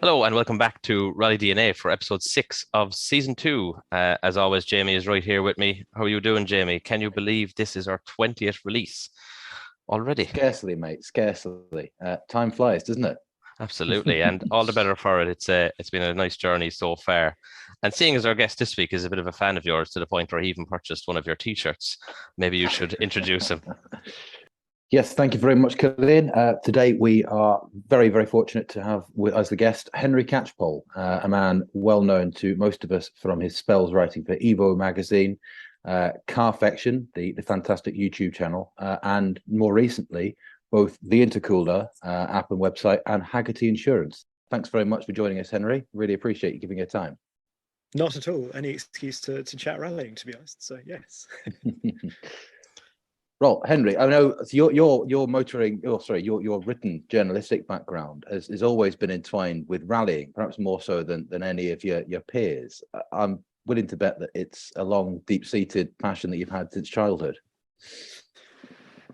Hello and welcome back to Rally DNA for episode 6 of season 2. As always, Jamie is right here with me. How are you doing, Jamie? Can you believe this is our 20th release already? Scarcely, mate. Scarcely. Time flies, doesn't it? Absolutely, and all the better for it. It's been a nice journey so far. And seeing as our guest this week is a bit of a fan of yours to the point where he even purchased one of your t-shirts, maybe you should introduce him. Yes, thank you very much, Colin. Today we are very, very fortunate to have with us the guest, Henry Catchpole, a man well known to most of us from his spells writing for Evo magazine, Carfection, the fantastic YouTube channel, and more recently, both the Intercooler app and website and Hagerty Insurance. Thanks very much for joining us, Henry. Really appreciate you giving your time. Not at all. Any excuse to chat rallying, to be honest. So yes. Well, Henry, I know your motoring, your written journalistic background has always been entwined with rallying, perhaps more so than any of your peers. I'm willing to bet that it's a long, deep-seated passion that you've had since childhood.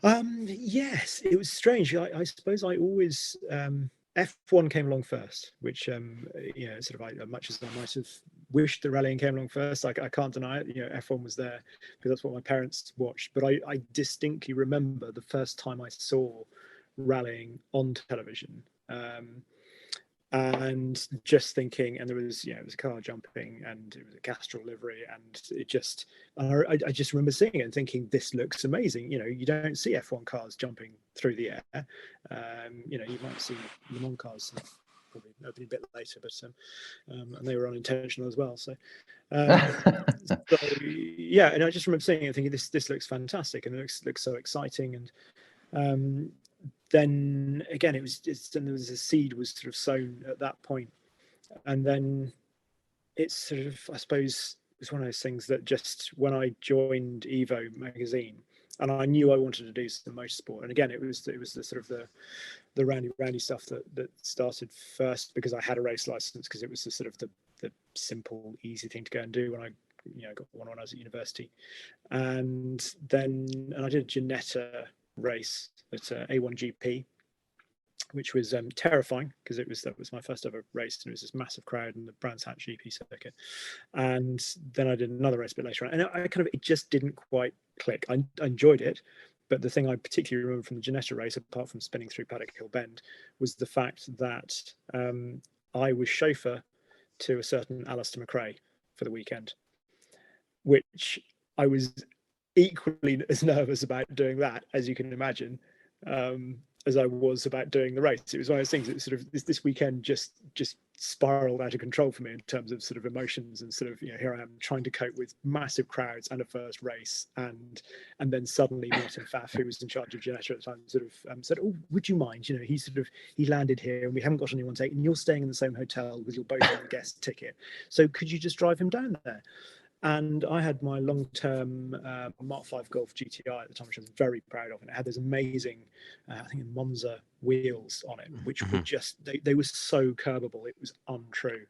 Yes, it was strange. I suppose I always F1 came along first, which sort of much as I might have wished the rallying came along first, I can't deny it. F1 was there because that's what my parents watched. But I distinctly remember the first time I saw rallying on television, and just thinking, and there was it was a car jumping, and it was a Castrol livery, and I just remember seeing it and thinking, this looks amazing. You don't see F1 cars jumping through the air. You might see Le Mans cars probably opening a bit later, but and they were unintentional as well. So yeah, and I just remember seeing it and thinking, this looks fantastic, and it looks so exciting. And then again, there was a seed was sort of sown at that point, and then it's sort of, I suppose, it was one of those things that just when I joined Evo magazine, and I knew I wanted to do some motorsport, and again, it was the sort of the randy stuff that started first, because I had a race license, because it was the sort of the simple, easy thing to go and do when I got one when I was at university, and I did a Ginetta race at A1GP, which was terrifying, because that was my first ever race, and it was this massive crowd in the Brands Hatch GP circuit. And then I did another race a bit later on, and it just didn't quite click. I enjoyed it, but the thing I particularly remember from the Ginetta race, apart from spinning through Paddock Hill Bend, was the fact that I was chauffeur to a certain Alistair McRae for the weekend, which I was equally as nervous about doing that, as you can imagine, as I was about doing the race. It was one of those things that sort of this weekend just spiraled out of control for me in terms of sort of emotions, and sort of here I am trying to cope with massive crowds and a first race, and then suddenly Martin Pfaff, who was in charge of Ginetta at the time, sort of said, "Oh, would you mind? He landed here and we haven't got anyone taking, and you're staying in the same hotel because you're both on a guest ticket. So could you just drive him down there?" And I had my long-term Mark 5 Golf GTI at the time, which I was very proud of, and it had those amazing, I think, Monza wheels on it, which were just, they were so curbable, it was untrue.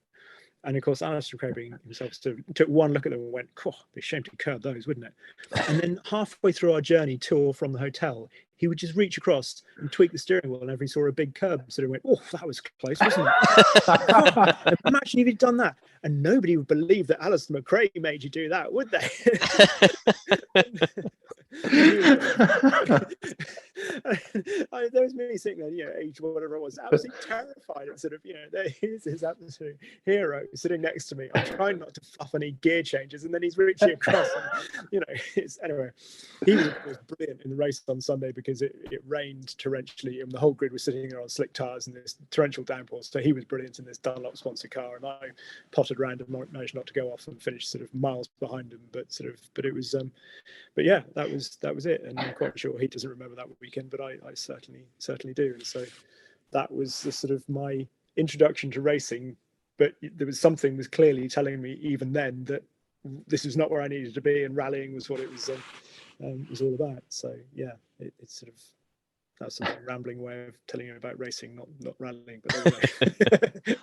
And of course, Alistair McRae himself took one look at them and went, "Cool, it'd be a shame to curb those, wouldn't it?" And then halfway through our journey to or from the hotel, he would just reach across and tweak the steering wheel whenever he saw a big curb. So he went, "Oh, that was close, wasn't it?" Imagine if he'd done that. And nobody would believe that Alistair McRae made you do that, would they? There was me sitting there, age whatever I was, absolutely terrified, and sort of, here's his absolute hero sitting next to me. I'm trying not to fluff any gear changes, and then he's reaching across. And, anyway, he was brilliant in the race on Sunday, because it rained torrentially, and the whole grid was sitting there on slick tires in this torrential downpour. So he was brilliant in this Dunlop sponsored car, and I potted around and managed not to go off and finish sort of miles behind him. But it was, but yeah, that was it. And I'm quite sure he doesn't remember that weekend, but I certainly do. And so that was the sort of my introduction to racing. But there was something was clearly telling me even then that this was not where I needed to be, and rallying was what it was all about. So yeah, it's sort of, that's a rambling way of telling you about racing, not rallying. But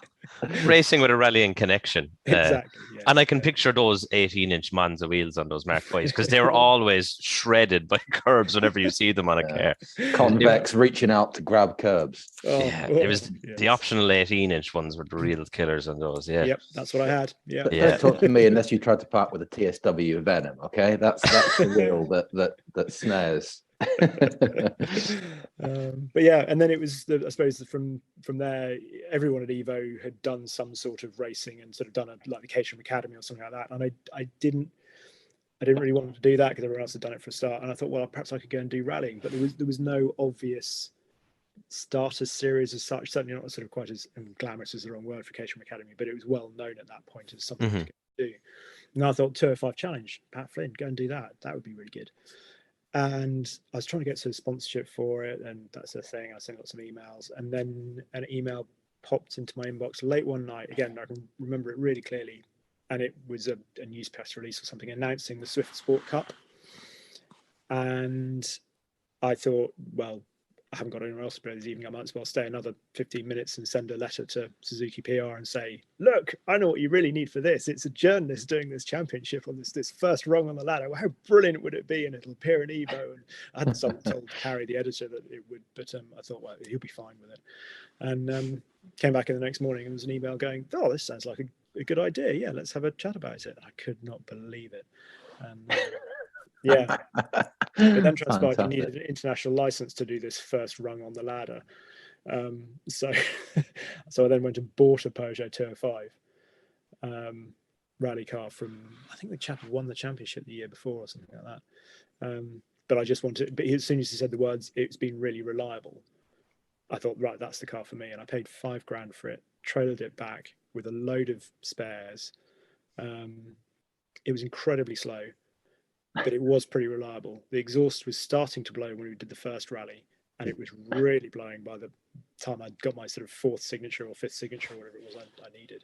racing with a rallying connection. Exactly. Yeah, and I can picture those 18-inch Monza wheels on those Mark V's, because they were always shredded by curbs whenever you see them on a car. Convex reaching out to grab curbs. It was the optional 18-inch ones were the real killers on those. Yeah. Yep, that's what I had. Yeah. Don't talk to me unless you try to park with a TSW Venom. Okay, that's the wheel that snares. But yeah, and then it was I suppose from there, everyone at Evo had done some sort of racing and sort of done like the Caterham Academy or something like that, and I didn't really want to do that because everyone else had done it for a start, and I thought, well, perhaps I could go and do rallying, but there was no obvious starter series as such, certainly not sort of quite as glamorous is the wrong word for Caterham Academy, but it was well known at that point as something to do. And I thought 205 Challenge, Pat Flynn, go and do that would be really good. And I was trying to get some sponsorship for it, and that's the thing. I sent lots of emails, and then an email popped into my inbox late one night. Again, I can remember it really clearly, and it was a news press release or something announcing the Swift Sport Cup. And I thought, well, I haven't got anywhere else to play this evening. I might as well stay another 15 minutes and send a letter to Suzuki PR and say, look, I know what you really need for this. It's a journalist doing this championship on this first rung on the ladder. Well, how brilliant would it be? And it'll appear in Evo. And I hadn't told Harry, the editor, that it would, but I thought, well, he'll be fine with it. And came back in the next morning and there was an email going, oh, this sounds like a good idea. Yeah, let's have a chat about it. I could not believe it. And yeah. But then transpired you needed an international license to do this first rung on the ladder. So I then went and bought a Peugeot 205 rally car from, I think the chap who won the championship the year before or something like that. But I just wanted, but as soon as he said the words, it's been really reliable, I thought, right, that's the car for me. And I paid $5,000 for it, trailered it back with a load of spares. It was incredibly slow, but it was pretty reliable. The exhaust was starting to blow when we did the first rally, and it was really blowing by the time I got my sort of fourth signature or fifth signature, or whatever it was I needed.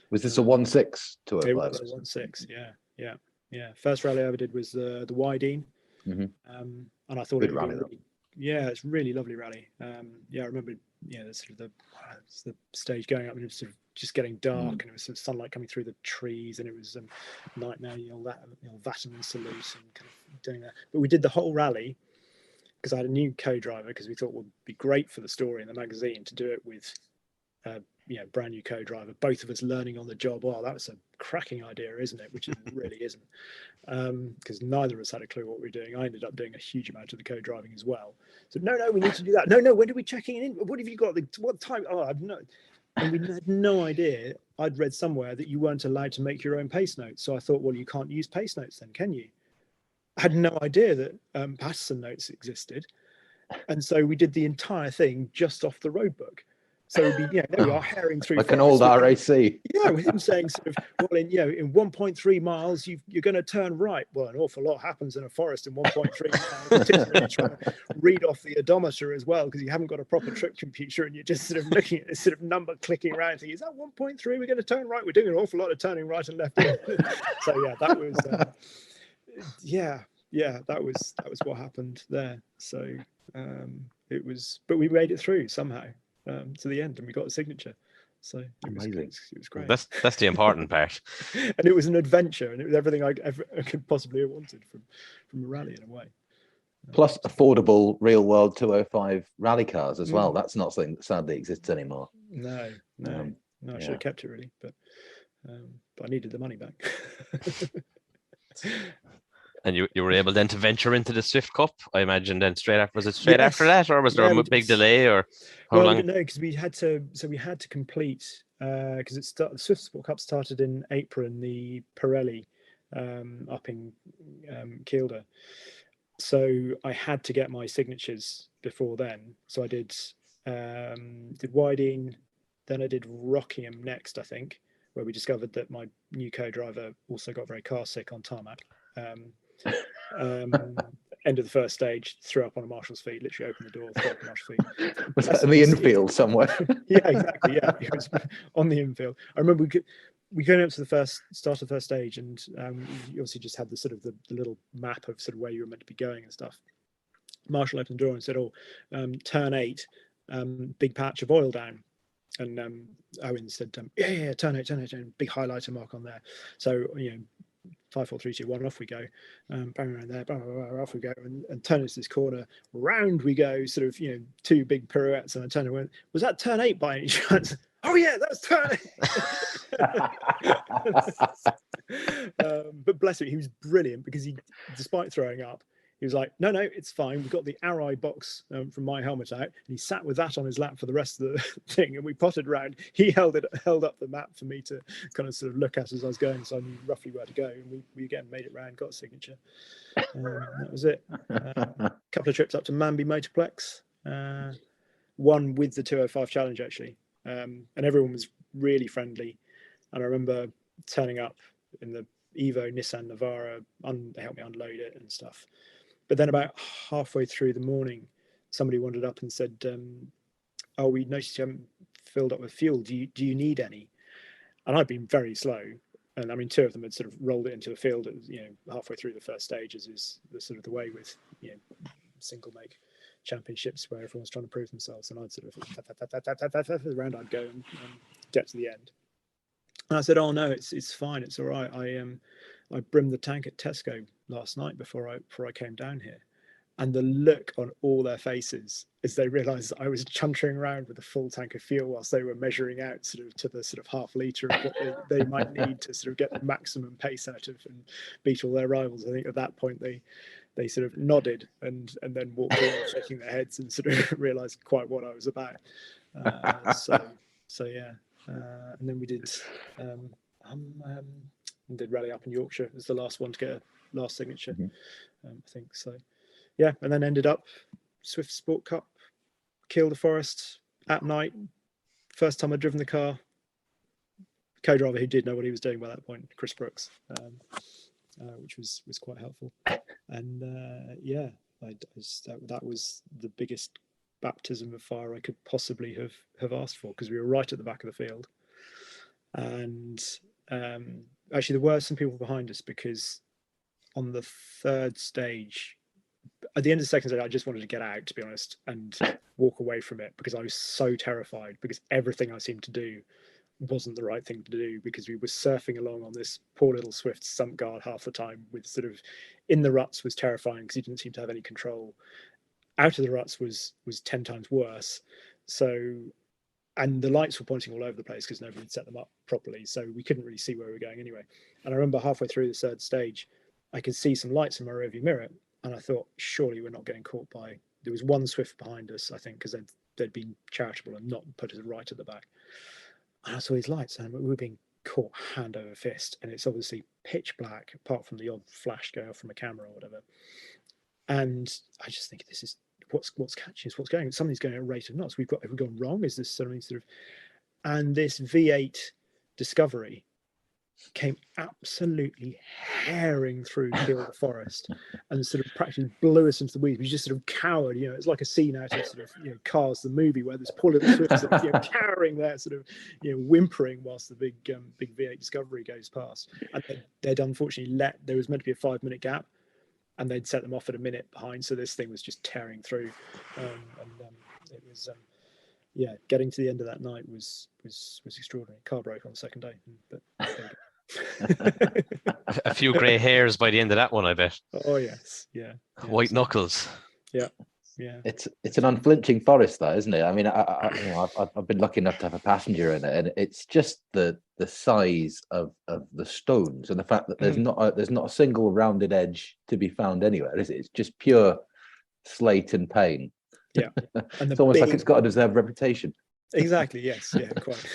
Was this a 1.6 to it was a 1.6, yeah. First rally I ever did was the Wydene, and I thought it would be really, it's a really lovely rally. I remember, the sort of the stage going up, and it was sort of just getting dark, and it was sort of sunlight coming through the trees, and it was nightmare, Vatanen salute and kind of doing that. But we did the whole rally because I had a new co-driver, because we thought it would be great for the story in the magazine to do it with brand new co-driver, both of us learning on the job. Oh, that was a cracking idea, isn't it? Which it really isn't, because neither of us had a clue what we were doing. I ended up doing a huge amount of the co-driving as well. So no, we need to do that. No, when are we checking in? What have you got? What time? Oh, I've no. And we had no idea. I'd read somewhere that you weren't allowed to make your own pace notes. So I thought, well, you can't use pace notes then, can you? I had no idea that Patterson notes existed. And so we did the entire thing just off the road book. So there we are, herring through like an old RAC. Yeah, with him saying sort of, well, in 1.3 miles, you're going to turn right. Well, an awful lot happens in a forest in 1.3 miles. You're trying to read off the odometer as well, because you haven't got a proper trip computer, and you're just sort of looking at this sort of number clicking around. Thinking, is that 1.3? We're going to turn right. We're doing an awful lot of turning right and left. So yeah, that was that was what happened there. So it was, but we made it through somehow. To the end, and we got a signature, so it was great. That's the important part. And it was an adventure, and it was everything I could possibly have wanted from a rally in a way. Plus affordable real world 205 rally cars as well. That's not something that sadly exists anymore. No, I should have kept it really, but I needed the money back. And you were able then to venture into the Swift Cup, I imagine. Then after that, or was there a big delay, or how long? No, because we had to complete, because the Swift Sport Cup started in April in the Pirelli up in Kielder. So I had to get my signatures before then. So I did Wydene, then I did Rockingham next, I think, where we discovered that my new co-driver also got very car sick on tarmac. End of the first stage, threw up on a marshal's feet, literally opened the door, threw up on a marshal's feet. Was that in the infield somewhere? Yeah, exactly. Yeah, it was on the infield. I remember we came up to the start of the first stage, and you obviously just had the sort of the little map of sort of where you were meant to be going and stuff. Marshall opened the door and said, turn 8, big patch of oil down. Owen said, yeah, turn it, big highlighter mark on there. So 5, 4, 3, 2, 1, off we go. Bang around there, blah, blah, blah, off we go, and turn into this corner. Round we go, sort of, 2 big pirouettes, and I turned and went, was that turn 8 by any chance? Oh yeah, that was turn 8. But bless him, he was brilliant, because he, despite throwing up, he was like, no, it's fine. We've got the Arai box from my helmet out, and he sat with that on his lap for the rest of the thing. And we potted round. He held up the map for me to kind of sort of look at as I was going, so I knew roughly where to go. And we again made it round, got a signature. That was it. A couple of trips up to Manby Motorplex. One with the 205 challenge actually, and everyone was really friendly. And I remember turning up in the Evo Nissan Navara, they helped me unload it and stuff. But then about halfway through the morning, somebody wandered up and said, oh, we noticed you haven't filled up with fuel. Do you need any? And I'd been very slow. And I mean, 2 of them had sort of rolled it into the field, halfway through the first stages, is the sort of the way with, single make championships where everyone's trying to prove themselves. And I'd sort of, around I'd go and get to the end. And I said, oh no, it's fine, it's all right. I brimmed the tank at Tesco last night before I came down here, and the look on all their faces as they realised that I was chuntering around with a full tank of fuel whilst they were measuring out sort of to the sort of half litre of what they might need to sort of get the maximum pace out of and beat all their rivals. I think at that point they sort of nodded and then walked away shaking their heads and sort of realised quite what I was about. So yeah. And then we did rally up in Yorkshire. It was the last one to get a last signature, I think. So yeah, and then ended up Swift Sport Cup, Kiel the Forest at night. First time I'd driven the car. Co-driver who did know what he was doing by that point, Chris Brooks, which was quite helpful. And yeah, that was the biggest baptism of fire I could possibly have asked for, because we were right at the back of the field. And actually there were some people behind us, because on the 3rd stage, at the end of the 2nd stage, I just wanted to get out, to be honest, and walk away from it, because I was so terrified, because everything I seemed to do wasn't the right thing to do, because we were surfing along on this poor little Swift sump guard half the time, with sort of in the ruts was terrifying because he didn't seem to have any control. Out of the ruts was 10 times worse. So, and the lights were pointing all over the place because nobody had set them up properly, so we couldn't really see where we were going anyway. And I remember halfway through the 3rd stage, I could see some lights in my rearview mirror, and I thought, surely we're not getting caught by. There was one Swift behind us, I think, because they'd been charitable and not put us right at the back. And I saw these lights, and we were being caught hand over fist, and it's obviously pitch black, apart from the odd flash going off from a camera or whatever. And I just think, this is what's catching us, what's going on? Something's going at a rate of knots. Have we gone wrong? Is this something sort of? And this V8 Discovery came absolutely herring through Kiel the Forest and sort of practically blew us into the weeds. We just sort of cowered, it's like a scene out of sort of, Cars, the movie, where there's poor little Swifts cowering there, sort of, whimpering whilst the big V8 Discovery goes past. And they'd unfortunately there was meant to be a 5-minute gap, and they'd set them off at a minute behind. So this thing was just tearing through. It was, getting to the end of that night was extraordinary. Car broke on the 2nd day, but there we go. A few grey hairs by the end of that one, I bet. Oh yes, yeah. White knuckles. Yeah. It's an unflinching forest, that, isn't it? I mean, I've been lucky enough to have a passenger in it, and it's just the size of the stones and the fact that there's not a single rounded edge to be found anywhere, is it? It's just pure slate and pain. Yeah, and it's almost like it's got a deserved reputation. Exactly. Yes. Yeah. Quite.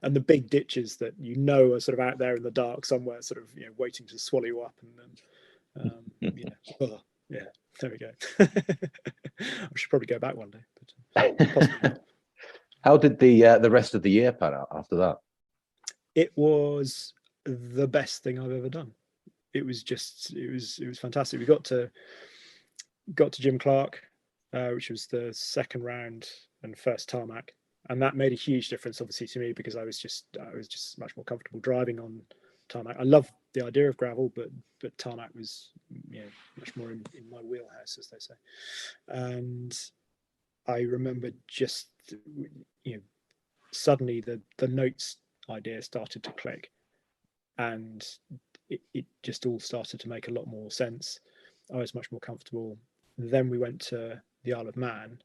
And the big ditches that are sort of out there in the dark somewhere, sort of waiting to swallow you up, and yeah. There we go. I should probably go back one day, but possibly not. How did the rest of the year pan out after that? It was the best thing I've ever done. It was fantastic. We got to Jim Clark, which was the 2nd round and first tarmac, and that made a huge difference, obviously, to me, because I was just much more comfortable driving on tarmac. I love the idea of gravel, but tarmac was much more in my wheelhouse, as they say. And I remember just suddenly the notes idea started to click, and it just all started to make a lot more sense. I was much more comfortable. Then we went to the Isle of Man,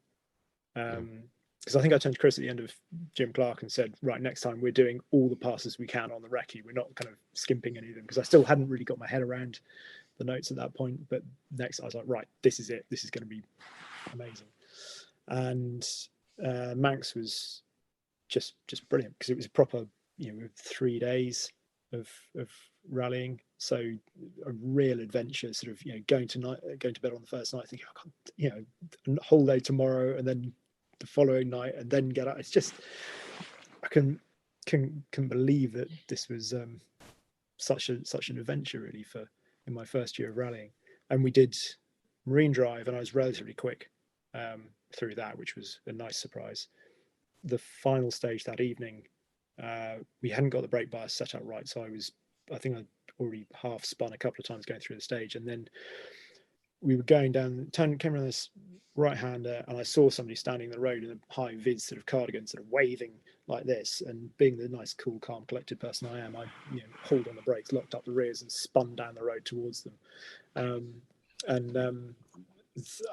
because I think I turned to Chris at the end of Jim Clark and said, right, next time we're doing all the passes we can on the recce. We're not kind of skimping any of them, because I still hadn't really got my head around the notes at that point. But next I was like, right, this is it. This is going to be amazing. And Manx was just brilliant, because it was proper, 3 days of rallying. So a real adventure, sort of, going to bed on the first night thinking, I can't, a whole day tomorrow, and then the following night, and then get out. It's just, I can believe that this was such an adventure, really, in my first year of rallying. And we did Marine Drive, and I was relatively quick through that, which was a nice surprise. The final stage that evening, we hadn't got the brake bias set up right, so I think I'd already half spun a couple of times going through the stage, and then we were going down, came around this right-hander, and I saw somebody standing in the road in a high-vis sort of cardigan, sort of waving like this, and being the nice, cool, calm, collected person I am, I pulled on the brakes, locked up the rears, and spun down the road towards them.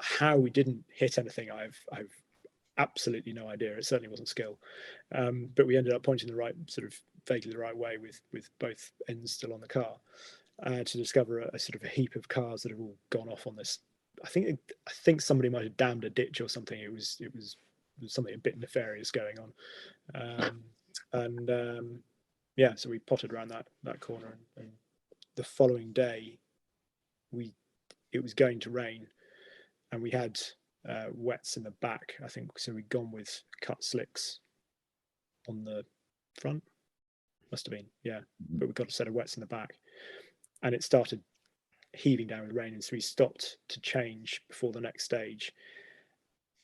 How we didn't hit anything, I've absolutely no idea. It certainly wasn't skill, but we ended up pointing the right, sort of vaguely the right way, with both ends still on the car, to discover a sort of a heap of cars that have all gone off on this. I think somebody might have dammed a ditch or something. It was something a bit nefarious going on, so we potted around that corner, and the following day it was going to rain, and we had wets in the back, I think, so we'd gone with cut slicks on the front, must have been, but we got a set of wets in the back, and it started heaving down with rain, and so we stopped to change before the next stage,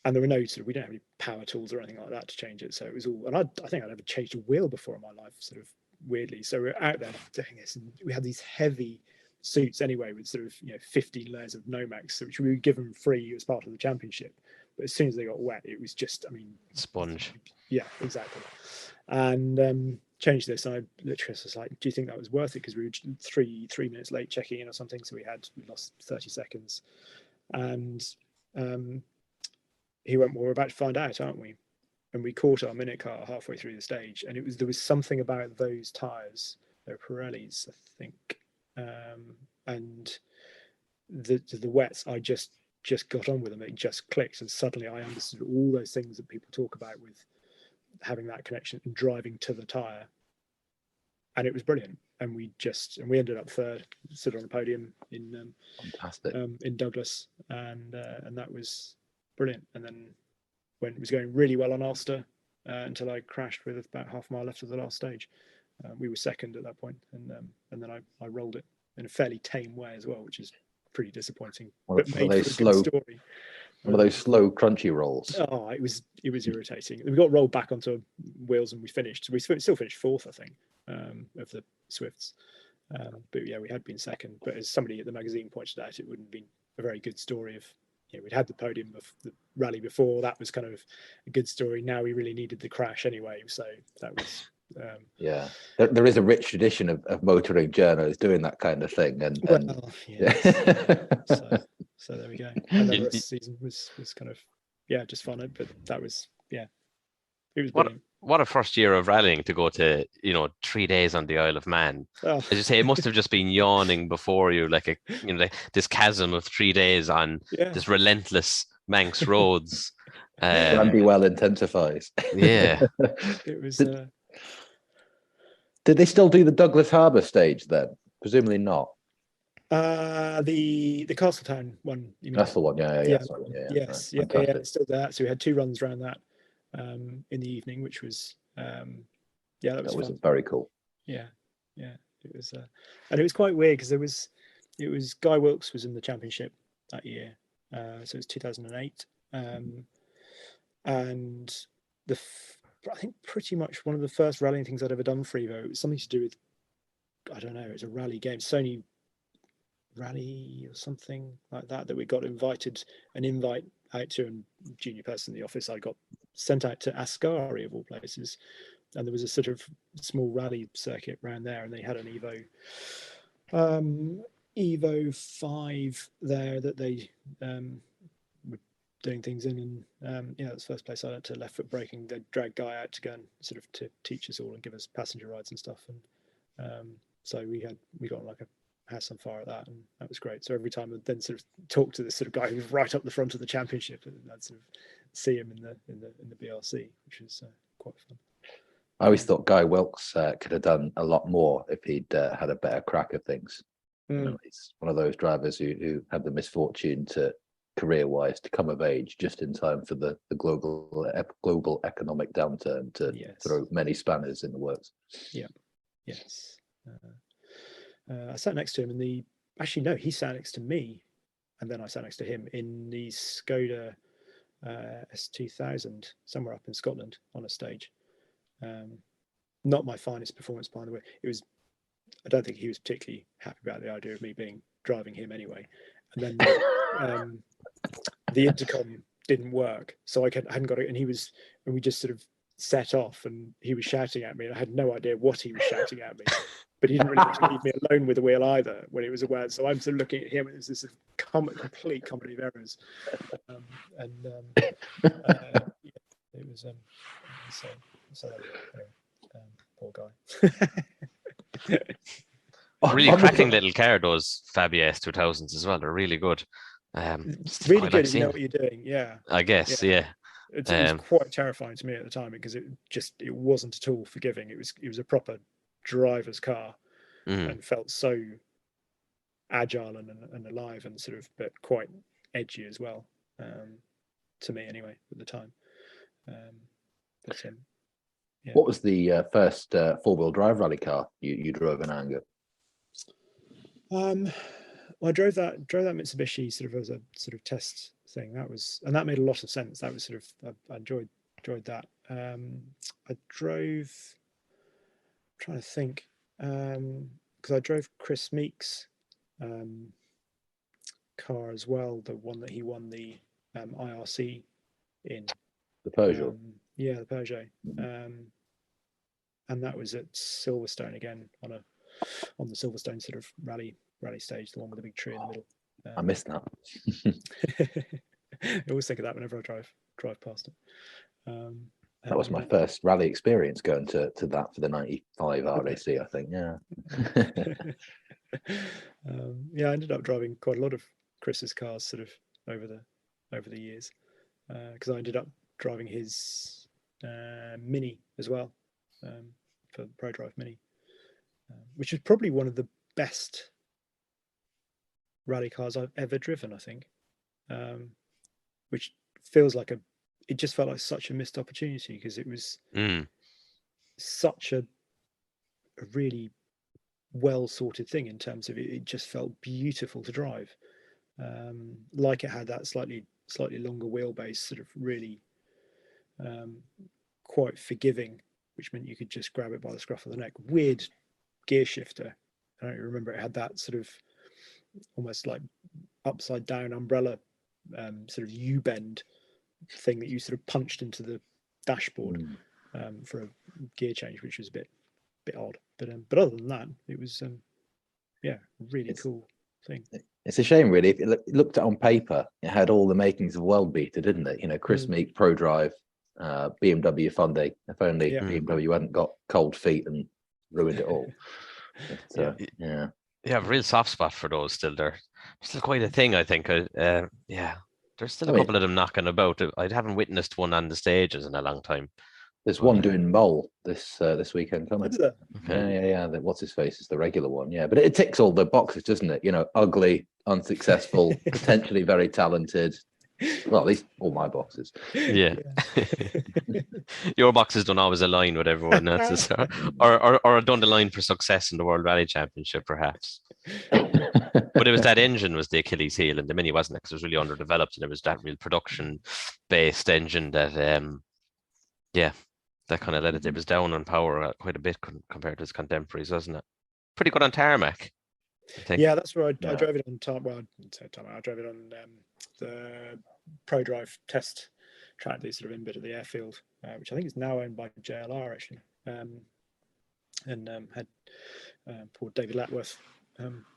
and there were no we don't have any power tools or anything like that to change it, so it was all, and I think I'd never changed a wheel before in my life, sort of weirdly. So we're out there doing this, and we had these heavy suits anyway, with sort of 15 layers of Nomex, which we were given free as part of the championship, but as soon as they got wet, it was just, sponge. Yeah, exactly. And changed this, and I literally was like, do you think that was worth it? Because we were three minutes late checking in or something, so we lost 30 seconds. And he went, well, we're about to find out, aren't we? And we caught our minute car halfway through the stage, and there was something about those tires, they're Pirellis, I think, and the wets, I just got on with them. It just clicked, and suddenly I understood all those things that people talk about with having that connection and driving to the tire, and it was brilliant. And we ended up third, stood on the podium in Fantastic. In Douglas, and that was brilliant. And then when it was going really well on Ulster, until I crashed with about half a mile left of the last stage, we were second at that point, and then I rolled it in a fairly tame way as well, which is pretty disappointing. But made for a good story. One of those slow, crunchy rolls. Oh, it was irritating. We got rolled back onto wheels, and we finished. We still finished fourth, I think, of the Swifts. But yeah, we had been second. But as somebody at the magazine pointed out, it wouldn't have been a very good story if we'd had the podium of the rally before. That was kind of a good story. Now we really needed the crash anyway, so that was. Yeah, there is a rich tradition of motoring journals doing that kind of thing, and so there we go. And the rest of the season was kind of just fun, but that was it was brilliant. What a first year of rallying to go to 3 days on the Isle of Man. As you say, it must have just been yawning before you, like this chasm of 3 days on this relentless Manx roads. Brandy well intensifies. Yeah, it was. Did they still do the Douglas Harbour stage then? Presumably not. The Castletown one. You mean? That's the one. Yeah. Yes, Right. it's still there. So we had 2 runs around that in the evening, which was that was fun. Very cool. Yeah, it was, and it was quite weird because it was Guy Wilkes was in the championship that year, so it was 2008, and I think pretty much one of the first rallying things I'd ever done for Evo. It was something to do with, I don't know, it was a rally game, Sony Rally or something like that we got an invite out to, and junior person in the office, I got sent out to Ascari of all places, and there was a sort of small rally circuit around there, and they had an Evo 5 there that they were doing things in, and yeah, that's the first place I went to left foot braking. They dragged Guy out to go and sort of to teach us all and give us passenger rides and stuff, and so we got like a house on fire at that, and that was great. So every time I'd then sort of talk to this sort of guy who was right up the front of the championship, and I'd sort of see him in the BRC, which was quite fun. I always thought Guy Wilkes could have done a lot more if he'd had a better crack of things. You know, he's one of those drivers who had the misfortune to, career-wise, to come of age just in time for the global economic downturn to throw many spanners in the works. Yeah. Yes. I sat next to him he sat next to me, and then I sat next to him in the Skoda S2000 somewhere up in Scotland on a stage. Not my finest performance, by the way. I don't think he was particularly happy about the idea of me driving him anyway. And then the intercom didn't work, so I hadn't got it, and we just sort of set off, and he was shouting at me, and I had no idea what he was shouting at me. But he didn't really want to leave me alone with the wheel either when it was aware. So I'm sort of looking at him, and it was this complete comedy of errors. It was poor guy. Really cracking little car, those Fabia S2000s as well. They're really good. Really good if you know what you're doing. Yeah, I guess. Yeah. It was quite terrifying to me at the time because it wasn't at all forgiving. It was a proper driver's car and felt so agile and alive and sort of, but quite edgy as well, to me anyway at the time. What was the first four-wheel drive rally car you drove in anger? Well, I drove that Mitsubishi sort of as a sort of test thing. That made a lot of sense. That was sort of, I enjoyed that. I drove, I'm trying to think, because I drove Chris Meek's car as well, the one that he won the IRC in. The Peugeot. Yeah, the Peugeot. And that was at Silverstone again on the Silverstone sort of rally stage, the one with the big tree in the middle. I missed that. I always think of that whenever I drive past it. That was my first rally experience, going to that for the 95 RAC, I think. Yeah. I ended up driving quite a lot of Chris's cars sort of over the years, because I ended up driving his Mini as well, for the Pro Drive Mini, which is probably one of the best rally cars I've ever driven, I think, which feels like it just felt like such a missed opportunity because it was such a really well sorted thing in terms of it just felt beautiful to drive, like it had that slightly longer wheelbase, sort of really quite forgiving, which meant you could just grab it by the scruff of the neck. Weird gear shifter. I don't remember, it had that sort of almost like upside down umbrella sort of U-bend thing that you sort of punched into the dashboard for a gear change, which was a bit odd. But other than that, it was really cool thing. It's a shame, really. If you looked at it on paper, it had all the makings of world beater, didn't it? You know, Chris Meek, Pro Drive, BMW Funday. If only BMW hadn't got cold feet and ruined it all. But, yeah. You have a real soft spot for those still. They're still quite a thing, I think. There's still a couple of them knocking about. I haven't witnessed one on the stages in a long time. There's one doing Mole this weekend coming. Is there? Okay. Yeah. What's his face is the regular one. Yeah, but it ticks all the boxes, doesn't it? You know, ugly, unsuccessful, potentially very talented. Well, at least all my boxes. Yeah. Your boxes don't always align with everyone else's, or don't align for success in the World Rally Championship, perhaps. But it was that engine was the Achilles heel, and the Mini wasn't, because it was really underdeveloped, and it was that real production-based engine that, that kind of let it was down on power quite a bit compared to its contemporaries, wasn't it? Pretty good on tarmac, I think. Yeah, that's where I drove it on tarmac. Well, I drove it on the ProDrive test track, the sort of in bit of the airfield, which I think is now owned by JLR actually, and had poor David Lapworth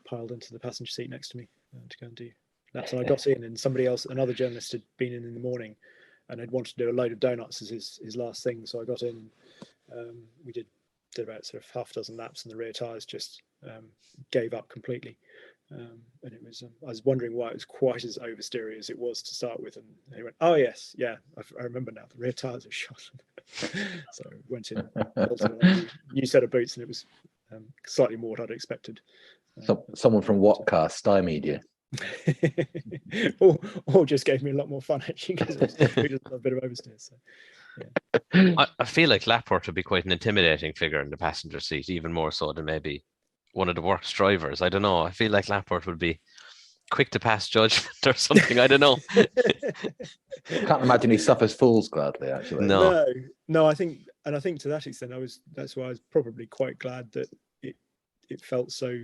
piled into the passenger seat next to me to go and do laps. And I got in, and somebody else, another journalist, had been in the morning, and had wanted to do a load of donuts as his last thing. So I got in, and we did about sort of half a dozen laps, and the rear tires just gave up completely. And it was, I was wondering why it was quite as oversteery as it was to start with. And he went, "Oh yes, yeah, I remember now. The rear tires are shot." So I went in, a new set of boots, and it was slightly more what I'd expected. So, someone from what car stymied you? or just gave me a lot more fun actually, because we just had a bit of oversteer. So yeah. I feel like Lapworth would be quite an intimidating figure in the passenger seat, even more so than maybe one of the worst drivers. I don't know. I feel like Lapworth would be quick to pass judgment or something. I don't know. Can't imagine he suffers fools gladly, actually. No, I think to that extent, that's why I was probably quite glad that it felt so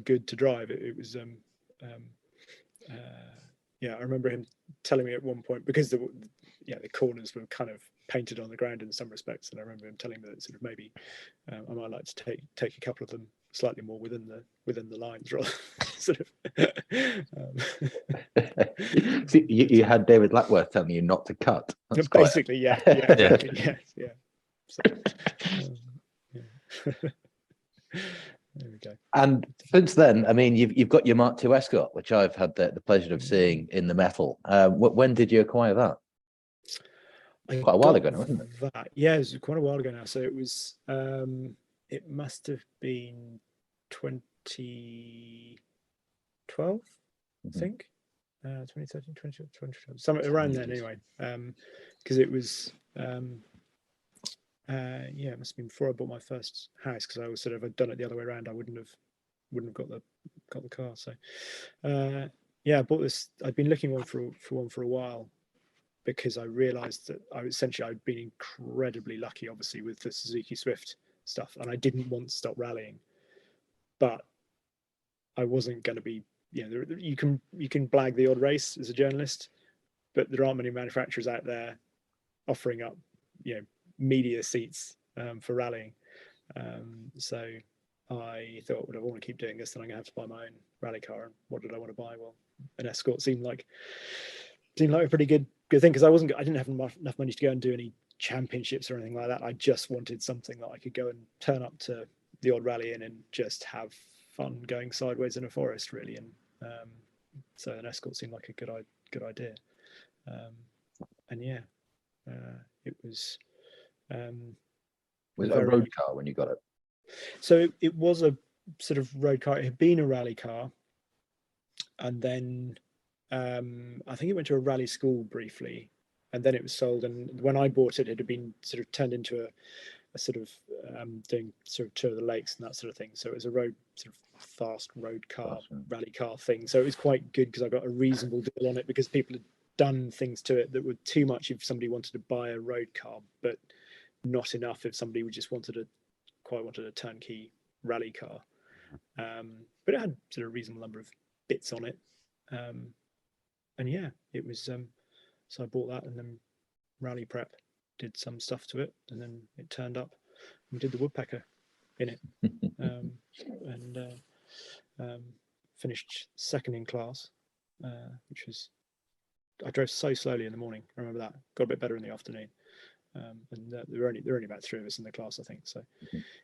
good to drive. It was yeah, I remember him telling me at one point, because the corners were kind of painted on the ground in some respects, and I remember him telling me that sort of maybe I might like to take a couple of them slightly more within the lines, rather sort of. See, you had David Lapworth telling you not to cut. That's basically, yeah, exactly, yeah. So, yeah. There we go. And since then, I mean, you've got your Mark II Escort, which I've had the pleasure of seeing in the metal. When did you acquire that? Quite a while ago now, wasn't it? Yeah, it was quite a while ago now. So it was, it must have been 2012, I think. 2013, 2012, somewhere around then anyway. Because it was, it must have been before I bought my first house, because I was sort of, I'd done it the other way around. I wouldn't have got the car. So I bought this. I'd been looking for one for a while, because I realized that I'd been incredibly lucky, obviously, with the Suzuki Swift stuff, and I didn't want to stop rallying, but I wasn't going to be, you can blag the odd race as a journalist, but there aren't many manufacturers out there offering up, media seats for rallying. So I thought, well, if I want to keep doing this, then I'm going to have to buy my own rally car. And what did I want to buy? Well, an Escort seemed like a pretty good thing, because I didn't have enough money to go and do any championships or anything like that. I just wanted something that I could go and turn up to the odd rally in and just have fun going sideways in a forest, really. And so an Escort seemed like a good idea. And yeah, it was. Was it a road car when you got it? So it was a sort of road car. It had been a rally car, and then I think it went to a rally school briefly, and then it was sold. And when I bought it, it had been sort of turned into a sort of doing sort of tour of the lakes and that sort of thing. So it was a road sort of fast road car, rally car thing. So it was quite good, because I got a reasonable deal on it, because people had done things to it that were too much if somebody wanted to buy a road car, but not enough if somebody just wanted a turnkey rally car. But it had sort of a reasonable number of bits on it. And yeah, it was, so I bought that, and then rally prep, did some stuff to it, and then it turned up, and we did the woodpecker in it. And finished second in class, which was, I drove so slowly in the morning. I remember that. Got a bit better in the afternoon. And there were only about 3 of us in the class, I think. So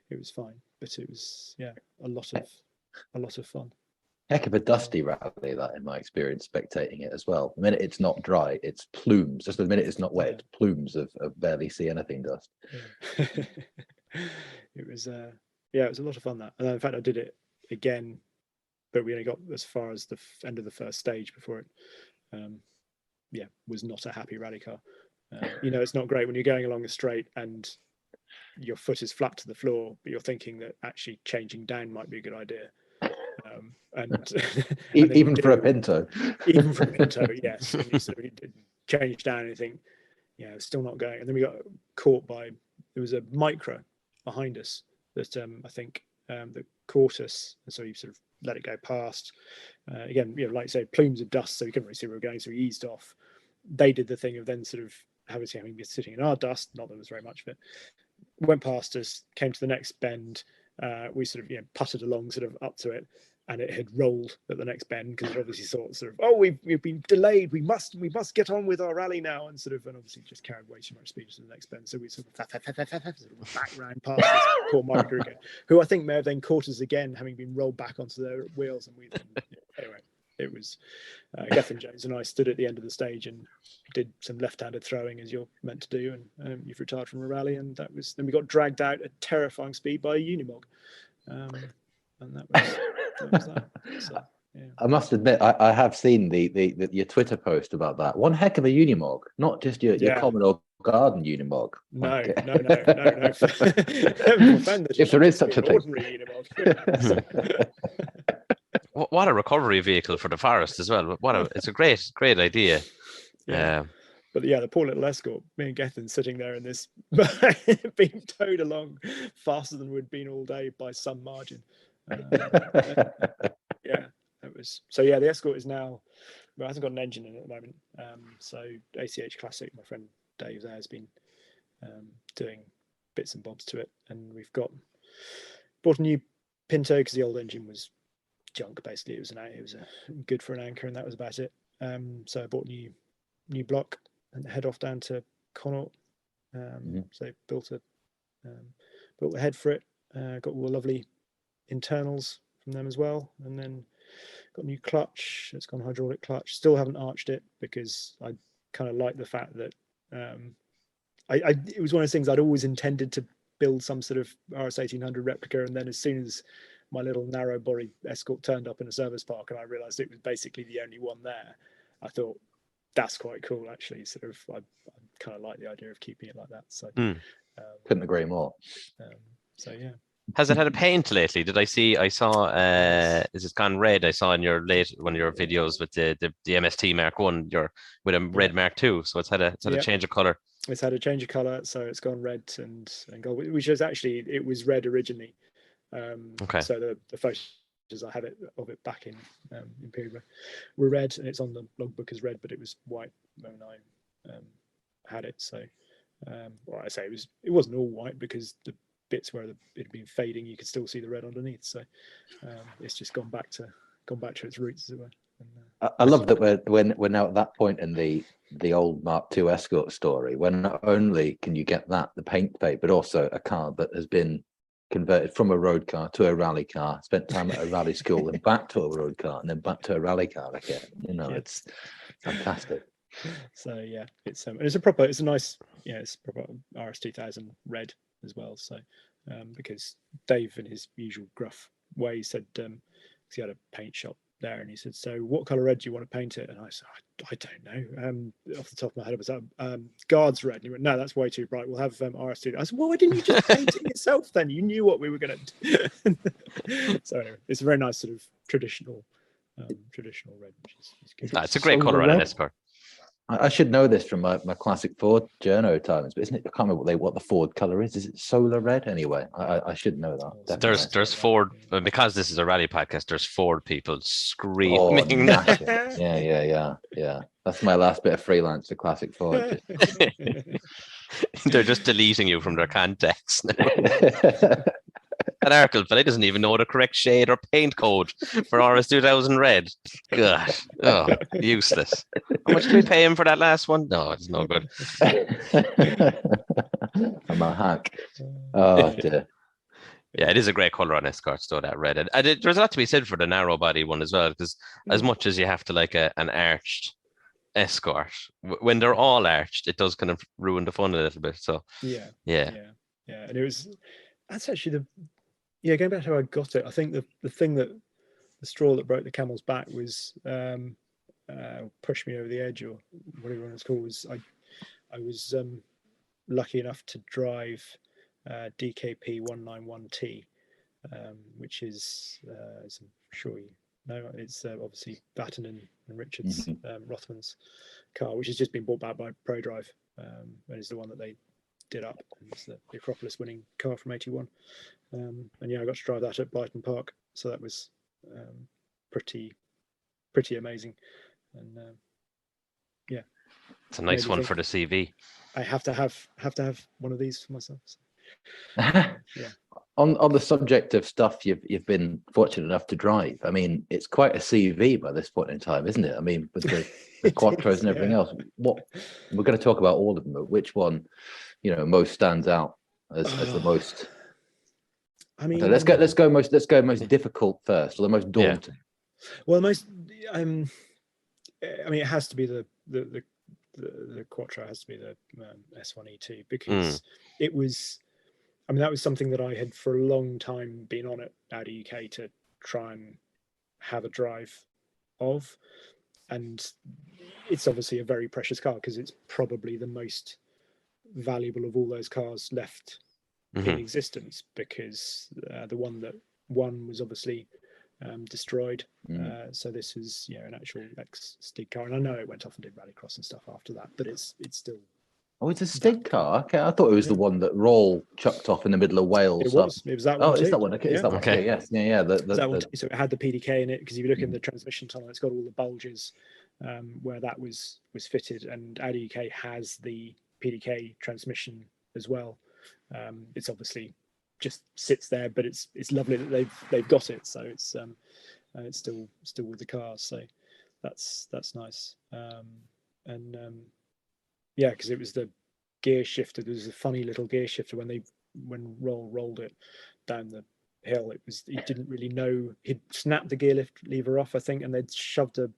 it was fine, but it was, a lot of fun. Heck of a dusty rally, that, in my experience, spectating it as well. The minute it's not dry, it's plumes. Just the minute it's not wet, it's plumes of barely see anything dust. Yeah. It was it was a lot of fun, that. And in fact, I did it again, but we only got as far as the end of the first stage before it was not a happy rally car. It's not great when you're going along a straight and your foot is flat to the floor, but you're thinking that actually changing down might be a good idea. And even for a Pinto. Even for a Pinto, yes. And you sort of change down and you think, it's still not going. And then we got caught by, there was a Micra behind us that I think that caught us, and so we sort of let it go past. Again, like I say, plumes of dust, so we couldn't really see where we were going, so we eased off. They did the thing of then sort of having been sitting in our dust, not that there was very much of it, went past us, came to the next bend. We sort of putted along sort of up to it, and it had rolled at the next bend because it obviously thought sort of, oh, we've been delayed, we must get on with our rally now, and obviously just carried way too much speed to the next bend, so we sort of back round past this poor marker again, who I think may have then caught us again, having been rolled back onto their wheels, and we then anyway. It was Gethin Jones and I stood at the end of the stage and did some left-handed throwing as you're meant to do, and you've retired from a rally, and then we got dragged out at terrifying speed by a Unimog, and that was that. So, yeah. I must admit, I have seen your Twitter post about that. One heck of a Unimog, not just your common or garden Unimog. No. If there is such a thing. Ordinary Unimog. What a recovery vehicle for the forest as well. It's a great idea. Yeah. But the poor little escort, me and Gethin sitting there in this, being towed along faster than we'd been all day by some margin. It was. So the escort is now, well, it hasn't got an engine in it at the moment. So ACH Classic, my friend Dave there has been doing bits and bobs to it, and we've bought a new Pinto because the old engine was junk. Basically, it was good for an anchor, and that was about it. So I bought new block and head off down to Connaught. So built a head for it. Got all the lovely internals from them as well, and then got a new clutch. It's gone hydraulic clutch. Still haven't arched it because I kind of like the fact that it was one of those things I'd always intended to build some sort of RS 1800 replica, and then as soon as my little narrow body escort turned up in a service park and I realized it was basically the only one there, I thought that's quite cool actually. I kind of like the idea of keeping it like that. So couldn't agree more. So yeah. Has it had a paint lately? I saw is it gone red? I saw in one of your videos with the MST Mark 1, with a red Mark 2. So it's had a change of color. It's had a change of color, so it's gone red and gold, which is actually, it was red originally. Okay. So the photos I have of it back in Imperial were red, and it's on the logbook as red, but it was white when I had it. So I say it wasn't all white because the bits where it had been fading, you could still see the red underneath. So it's just gone back to its roots, as it were. And, I love that we're now at that point in the old Mark II Escort story, when not only can you get the paint fade, but also a car that has been converted from a road car to a rally car, spent time at a rally school, and back to a road car, and then back to a rally car again. It's fantastic. So it's a nice, it's proper RS 2000 red as well. So because Dave, in his usual gruff way, said he had a paint shop there, and he said, so what color red do you want to paint it? And I said, I don't know. Off the top of my head, it was guards red. And he went, no, that's way too bright, we'll have RS2. I said, well, why didn't you just paint it yourself then? You knew what we were going to do. So anyway, it's a very nice sort of traditional red, which is good. It's a great color on an Escort. I should know this from my classic Ford journo times, but isn't it? I can't remember what the Ford color is. Is it solar red? Anyway, I should know that. Definitely. There's Ford, because this is a rally podcast. There's Ford people screaming. Oh, yeah. That's my last bit of freelance for classic Ford. They're just deleting you from their context now. That Arkle fella doesn't even know the correct shade or paint code for RS 2000 red. God, useless. How much did we pay him for that last one? No, it's no good. I'm a hack. Oh dear. Yeah, it is a great color on Escorts, though, that red. And there's a lot to be said for the narrow body one as well, because as much as you have to like an arched Escort, when they're all arched, it does kind of ruin the fun a little bit. So yeah. And that's actually going back to how I got it. I think the thing that the straw that broke the camel's back was pushed me over the edge, or whatever it's called. Was I was lucky enough to drive DKP 191T, which is as I'm sure you know, it's obviously Batten and Richards, Rothman's car, which has just been bought back by ProDrive, and is the one that they did up. It's the Acropolis winning car from '81, and yeah, I got to drive that at Brighton Park, so that was pretty amazing. And yeah, it's a nice one for the CV. I have to have one of these for myself. So. Yeah. On the subject of stuff you've been fortunate enough to drive, I mean, it's quite a CV by this point in time, isn't it? I mean, with the Quattros and everything else. What we're going to talk about all of them, but which one, most stands out as the most? I mean, let's go most difficult first, or the most daunting. Yeah. Well, most I mean, it has to be the Quattro, has to be the S1E2, because it was. I mean, that was something that I had for a long time been on at Audi UK to try and have a drive of. And it's obviously a very precious car because it's probably the most valuable of all those cars left in existence, because the one that won was obviously destroyed. So this is, an actual ex-Stig car. And I know it went off and did rallycross and stuff after that, but it's still... Oh, it's a Stig car. Okay, I thought it was the one that Roll chucked off in the middle of Wales. It was that one. Oh, it's that one. Okay, it's that one. Okay, yes, yeah. That one. So it had the PDK in it, because if you look in the transmission tunnel, it's got all the bulges where that was fitted, and Audi UK has the PDK transmission as well. It's obviously just sits there, but it's lovely that they've got it. So it's still with the cars. So that's nice. Yeah, because it was the gear shifter. There was a funny little gear shifter when Roll rolled it down the hill. He didn't really know. He'd snapped the gear lever off, I think, and they'd shoved a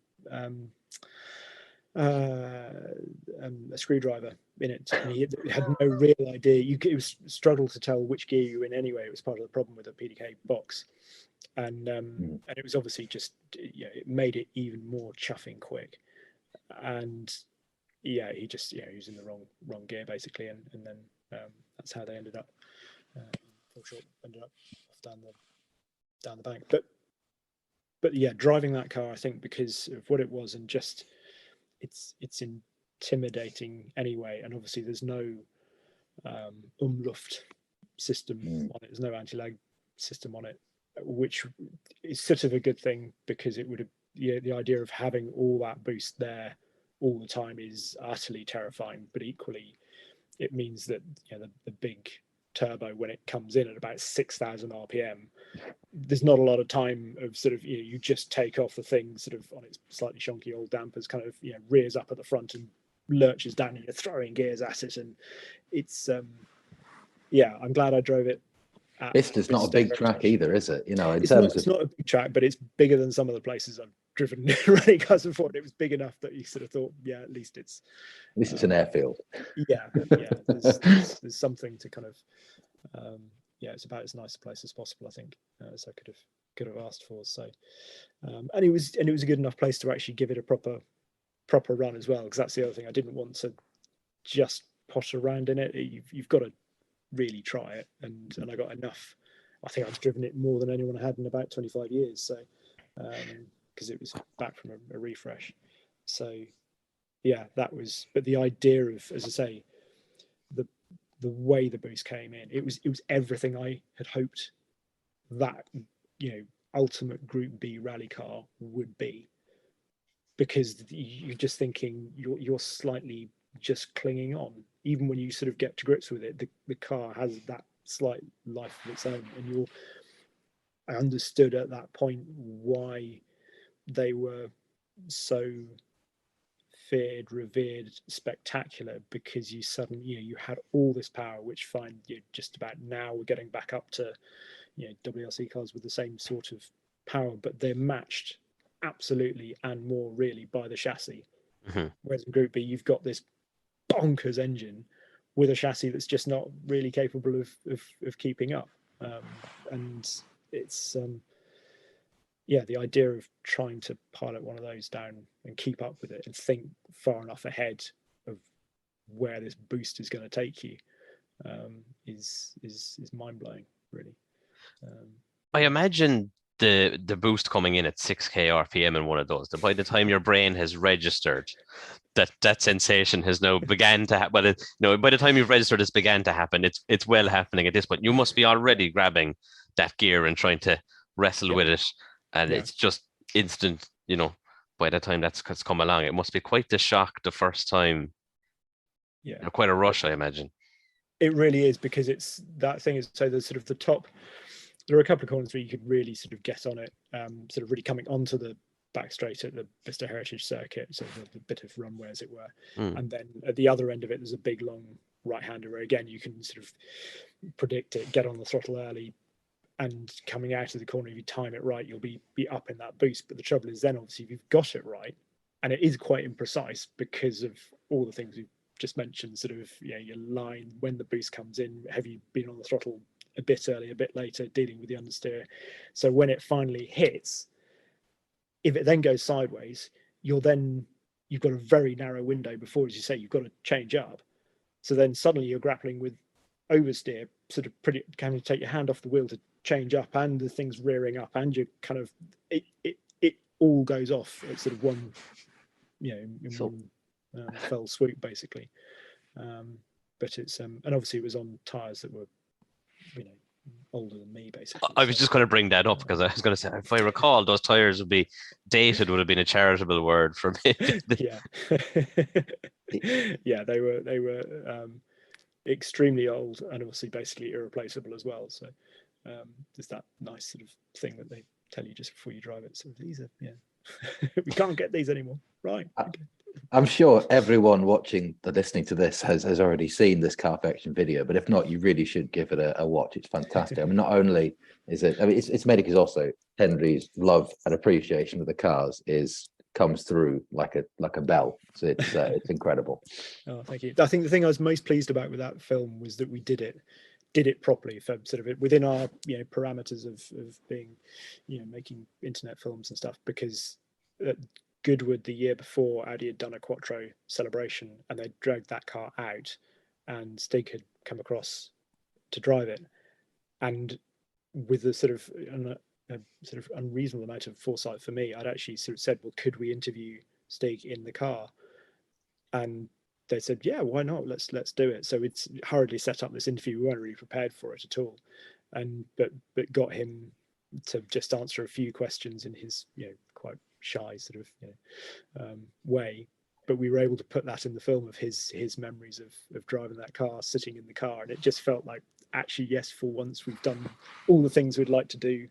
screwdriver in it, and he had no real idea. It was struggle to tell which gear you were in anyway. It was part of the problem with the PDK box, and it was obviously just it made it even more chuffing quick, and. Yeah, he was in the wrong gear basically, and then that's how they ended up. Full short ended up off down the bank. But yeah, driving that car, I think, because of what it was, and just it's intimidating anyway. And obviously, there's no umluft system on it. There's no anti-lag system on it, which is sort of a good thing, because it would have the idea of having all that boost there all the time is utterly terrifying, but equally it means that the big turbo, when it comes in at about 6,000 RPM, there's not a lot of time of sort of you just take off the thing sort of on its slightly shonky old dampers, kind of rears up at the front and lurches down, and you're throwing gears at it, and it's I'm glad I drove it. It's not a big track either, is it? It's not a big track, but it's bigger than some of the places I've driven rally cars before. It was big enough that you sort of thought, at least it's an airfield. Yeah. There's something to kind of, it's about as nice a place as possible, I think, as I could have asked for. So, and it was a good enough place to actually give it a proper run as well, because that's the other thing. I didn't want to just pot around in it. You've got to really try it, and I got enough. I think I've driven it more than anyone had in about 25 years, so because it was back from a refresh. So yeah, that was, but the idea of, as I say, the way the boost came in, it was everything I had hoped that ultimate Group B rally car would be, because you're just thinking you're slightly just clinging on, even when you sort of get to grips with it. The car has that slight life of its own, and I understood at that point why they were so feared, revered, spectacular, because you suddenly you had all this power, which just about now we're getting back up to WRC cars with the same sort of power, but they're matched absolutely and more really by the chassis. Whereas in Group B, you've got this bonkers engine with a chassis that's just not really capable of keeping up, and it's the idea of trying to pilot one of those down and keep up with it and think far enough ahead of where this boost is going to take you is mind-blowing, really. I imagine the boost coming in at 6k RPM in one of those, that by the time your brain has registered that sensation has now began to happen. Well, by the time you've registered, it's began to happen. It's well happening at this point. You must be already grabbing that gear and trying to wrestle with it, and it's just instant. By the time that's come along, it must be quite the shock the first time. Yeah, quite a rush, I imagine. It really is, because it's that thing is, so there's sort of the top. There are a couple of corners where you could really sort of get on it, sort of really coming onto the back straight at the Bicester Heritage Circuit, so a bit of runway, as it were. And then at the other end of it, there's a big long right-hander where, again, you can sort of predict it, get on the throttle early, and coming out of the corner, if you time it right, you'll be up in that boost. But the trouble is then, obviously, if you've got it right, and it is quite imprecise because of all the things we've just mentioned, sort of, your line, when the boost comes in, have you been on the throttle a bit early, a bit later, dealing with the understeer. So when it finally hits, if it then goes sideways, you've got a very narrow window before, as you say, you've got to change up. So then suddenly you're grappling with oversteer, sort of pretty, kind of take your hand off the wheel to change up, and the thing's rearing up, and you're kind of, it all goes off at sort of one, one fell swoop, basically. But it's and obviously it was on tires that were older than me, basically. I was just going to bring that up, because I was going to say, if I recall, those tires would be dated, would have been a charitable word for me. Yeah, they were extremely old, and obviously basically irreplaceable as well. So there's that nice sort of thing that they tell you just before you drive it. So these are we can't get these anymore, right? Okay. I'm sure everyone listening to this has already seen this Carfection video, but if not, you really should give it a watch. It's fantastic. I mean, not only is it, it's made because also Henry's love and appreciation of the cars comes through like a bell. So it's incredible. Oh, thank you. I think the thing I was most pleased about with that film was that we did it properly, for sort of within our parameters of being making internet films and stuff, because Goodwood the year before, Audi had done a Quattro celebration, and they dragged that car out, and Stig had come across to drive it, and with a sort of unreasonable amount of foresight for me, I'd actually sort of said, well, could we interview Stig in the car? And they said, yeah, why not? Let's do it. So it's hurriedly set up this interview. We weren't really prepared for it at all, and but got him to just answer a few questions in his quite shy sort of way, but we were able to put that in the film of his memories of driving that car, sitting in the car, and it just felt like, actually, yes, for once we've done all the things we'd like to do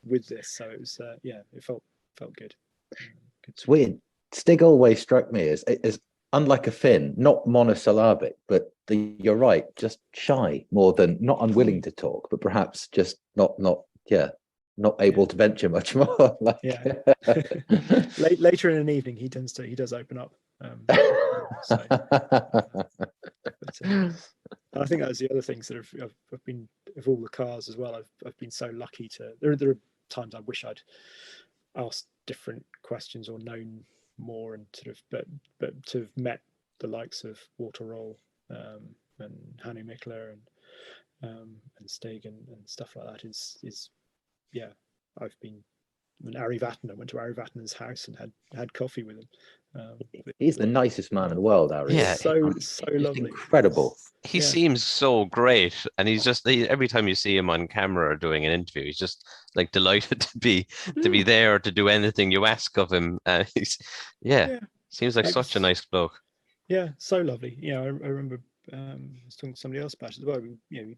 with this. So it was it felt good. It's weird. Stig always struck me as unlike a Finn, not monosyllabic, but you're right, just shy more than, not unwilling to talk, but perhaps just not able to venture much more. Later in an evening, he does open up. But I think that was the other thing. Sort of, I've been, of all the cars as well, I've been so lucky to. There are times I wish I'd asked different questions or known more, and sort of, but to have met the likes of Walter Roll and Hannu Mikler and Stig and stuff like that is. Yeah, I've been. Ari Vatanen, went to Ari Vatanen's house and had coffee with him. He's the nicest man in the world, Ari. Yeah, so lovely, incredible. He seems so great, and he's just every time you see him on camera or doing an interview, he's just like delighted to be there, to do anything you ask of him. Seems like such a nice bloke. Yeah, so lovely. I remember. I was talking to somebody else about it as well. We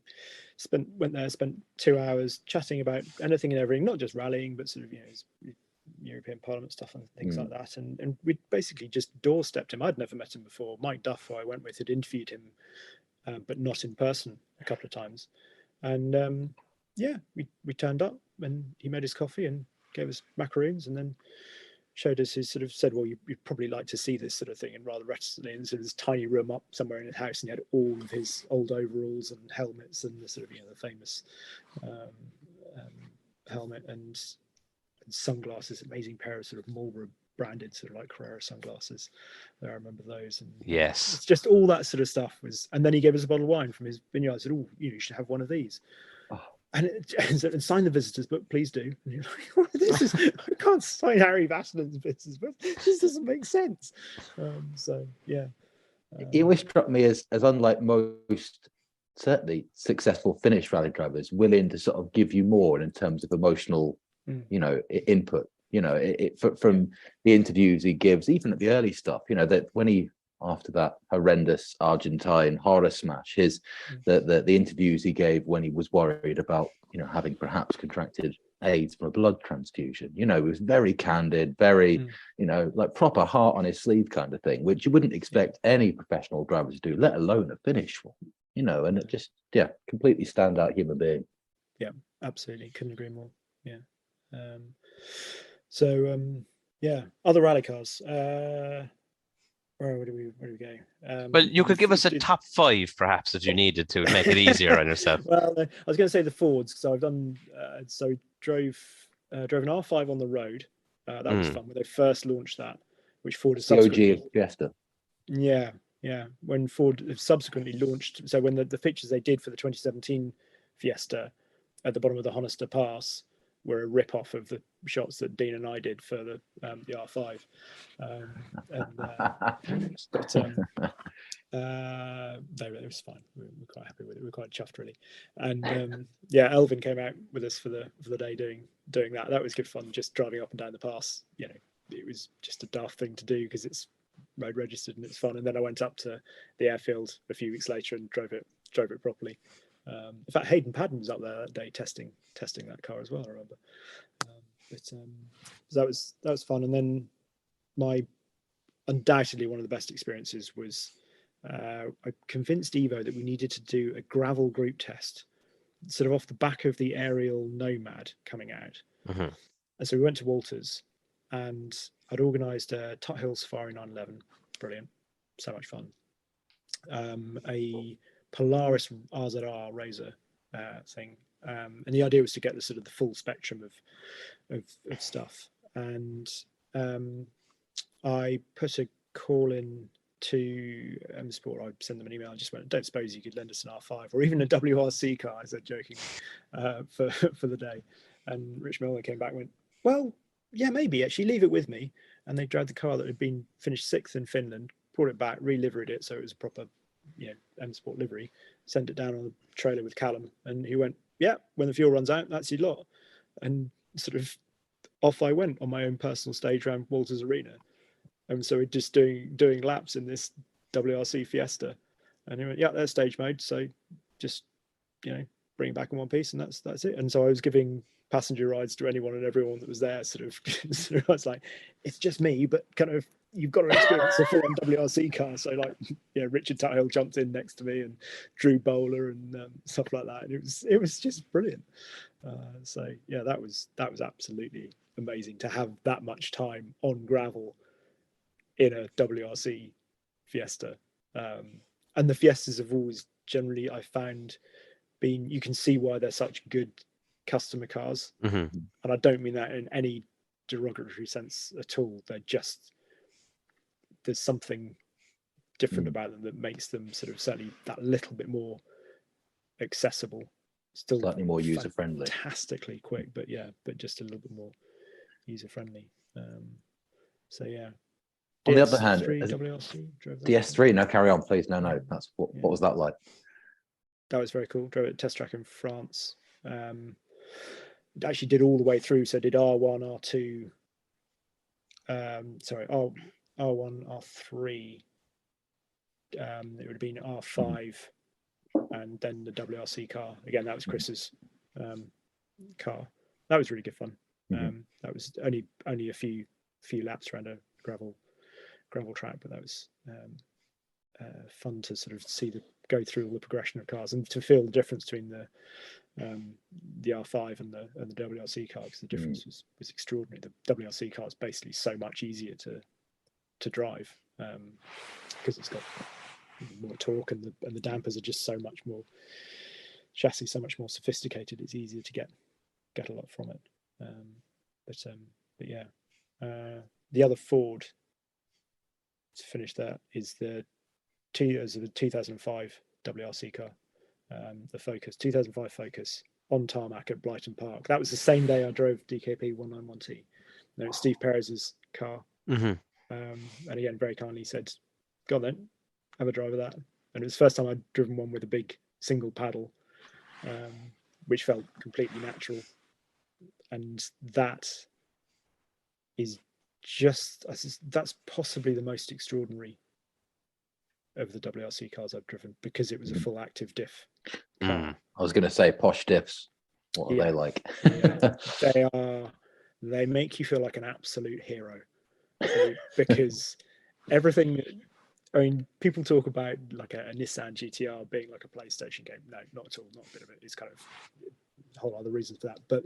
went there, spent 2 hours chatting about anything and everything, not just rallying, but sort of European Parliament stuff and things like that. And we basically just doorstepped him. I'd never met him before. Mike Duff, who I went with, had interviewed him, but not in person a couple of times. And we turned up, and he made his coffee and gave us macaroons, and then showed us his, sort of said, well, you'd probably like to see this sort of thing, and rather reticently, in sort of this tiny room up somewhere in his house, and he had all of his old overalls and helmets and the sort of the famous helmet and sunglasses, amazing pair of sort of Marlboro branded sort of like Carrera sunglasses. I remember those. And yes, it's just all that sort of stuff was. And then he gave us a bottle of wine from his vineyard. I said, oh, you should have one of these. and sign the visitors book, please do. And you're like, this is, I can't sign Harry Vasselin's visitors book. This doesn't make sense. So yeah. It always struck me as unlike most certainly successful Finnish rally drivers, willing to sort of give you more in terms of emotional, input. From the interviews he gives, even at the early stuff, that when he, after that horrendous Argentine horror smash, the interviews he gave when he was worried about, having perhaps contracted AIDS from a blood transfusion, he was very candid, very, like proper heart on his sleeve kind of thing, which you wouldn't expect any professional driver to do, let alone a Finnish one, and it just, completely standout human being. Yeah, absolutely. Couldn't agree more. Yeah. Other rally cars. Where do we go? Well, you could give us a top 5, perhaps, if you needed to make it easier on yourself. Well, I was going to say the Fords, because I've done. Drove an R5 on the road. That was fun when they first launched that, which Ford has subsequently. The OG Fiesta. Yeah. When Ford subsequently launched, so when the pictures they did for the 2017 Fiesta at the bottom of the Honister Pass were a rip-off of the shots that Dean and I did for the R5. It was fine. We're quite happy with it. We're quite chuffed, really. And Elvin came out with us for the day doing that. That was good fun, just driving up and down the pass. It was just a daft thing to do because it's road registered and it's fun. And then I went up to the airfield a few weeks later and drove it properly. In fact, Hayden Padden was up there that day testing that car as well, I remember. So that was fun. And then my undoubtedly one of the best experiences was I convinced Evo that we needed to do a gravel group test, sort of off the back of the aerial Nomad coming out. Mm-hmm. And so we went to Walters, and I'd organised a Tut Hill Safari 911. Brilliant, so much fun. A Polaris RZR Razor thing, and the idea was to get the sort of the full spectrum of stuff. And I put a call in to M Sport. I sent them an email. I just went, don't suppose you could lend us an R5 or even a WRC car, I said, joking, for the day. And Rich Milner came back and went, well, yeah, maybe actually, leave it with me. And they dragged the car that had been finished 6th in Finland, brought it back, re-liveried it so it was a proper M Sport livery, sent it down on the trailer with Callum, and he went, yeah, when the fuel runs out, that's your lot. And sort of off I went on my own personal stage around Walters Arena. And so we're just doing laps in this WRC Fiesta. And he went, yeah, there's stage mode, so just bring it back in one piece, and that's it. And so I was giving passenger rides to anyone and everyone that was there. Sort of I was like, it's just me, but kind of you've got to experience a full-on WRC car. So Richard Tuthill jumped in next to me, and Drew Bowler and stuff like that. And it was just brilliant. That was absolutely amazing to have that much time on gravel in a WRC Fiesta. And the Fiestas have always generally, I found, you can see why they're such good customer cars. Mm-hmm. And I don't mean that in any derogatory sense at all. There's something different about them that makes them sort of certainly that little bit more accessible. Still slightly more user friendly. Fantastically quick, but just a little bit more user friendly. On the other hand, WRC, the S3. No, carry on, please. No. That's what was that like? That was very cool. Drove it at test track in France. Actually did all the way through. So did R1, R2. R1, R3. It would have been R5, and then the WRC car. Again, that was Chris's car. That was really good fun. That was only a few laps around a gravel track, but that was fun to sort of go through all the progression of cars and to feel the difference between the R5 and the WRC car, because the difference was extraordinary. The WRC car is basically so much easier to drive because it's got more torque, and the dampers are just so much more, chassis so much more sophisticated. It's easier to get a lot from it. The other Ford to finish that is the 2005 WRC car, the Focus, 2005 Focus. on tarmac at Brighton Park. That was the same day I drove DKP 191T. No, it's Steve Perez's car. Mm-hmm. And again, very kindly said, "Go on then, have a drive of that." And it was the first time I'd driven one with a big single paddle, which felt completely natural. And that is that's possibly the most extraordinary of the WRC cars I've driven, because it was a full active diff car. I was going to say posh diffs. What are they like? They make you feel like an absolute hero, because everything. I mean, people talk about like a Nissan GTR being like a PlayStation game. No, not at all. Not a bit of it. It's kind of a whole other reason for that. But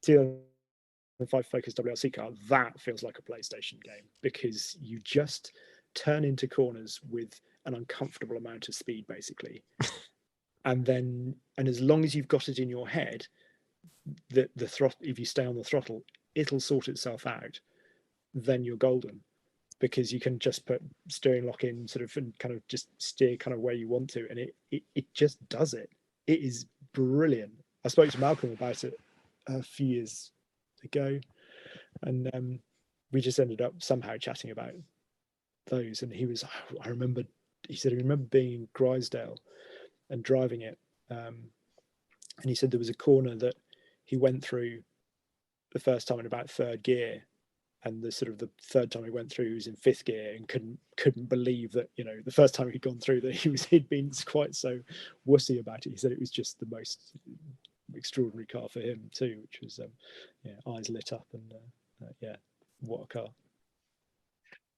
2005 Focus WRC car, that feels like a PlayStation game, because you just turn into corners with an uncomfortable amount of speed, basically. And as long as you've got it in your head that the throttle, if you stay on the throttle, it'll sort itself out, then you're golden, because you can just put steering lock in sort of and kind of just steer kind of where you want to, and it just does it. It is brilliant. I spoke to Malcolm about it a few years ago, and we just ended up somehow chatting about those, and he said he remembered being in Grisdale and driving it, and he said there was a corner that he went through the first time in about third gear, and the third time he went through, he was in fifth gear and couldn't believe that, the first time he'd gone through that he'd been quite so wussy about it. He said it was just the most extraordinary car for him too, which was eyes lit up, and what a car.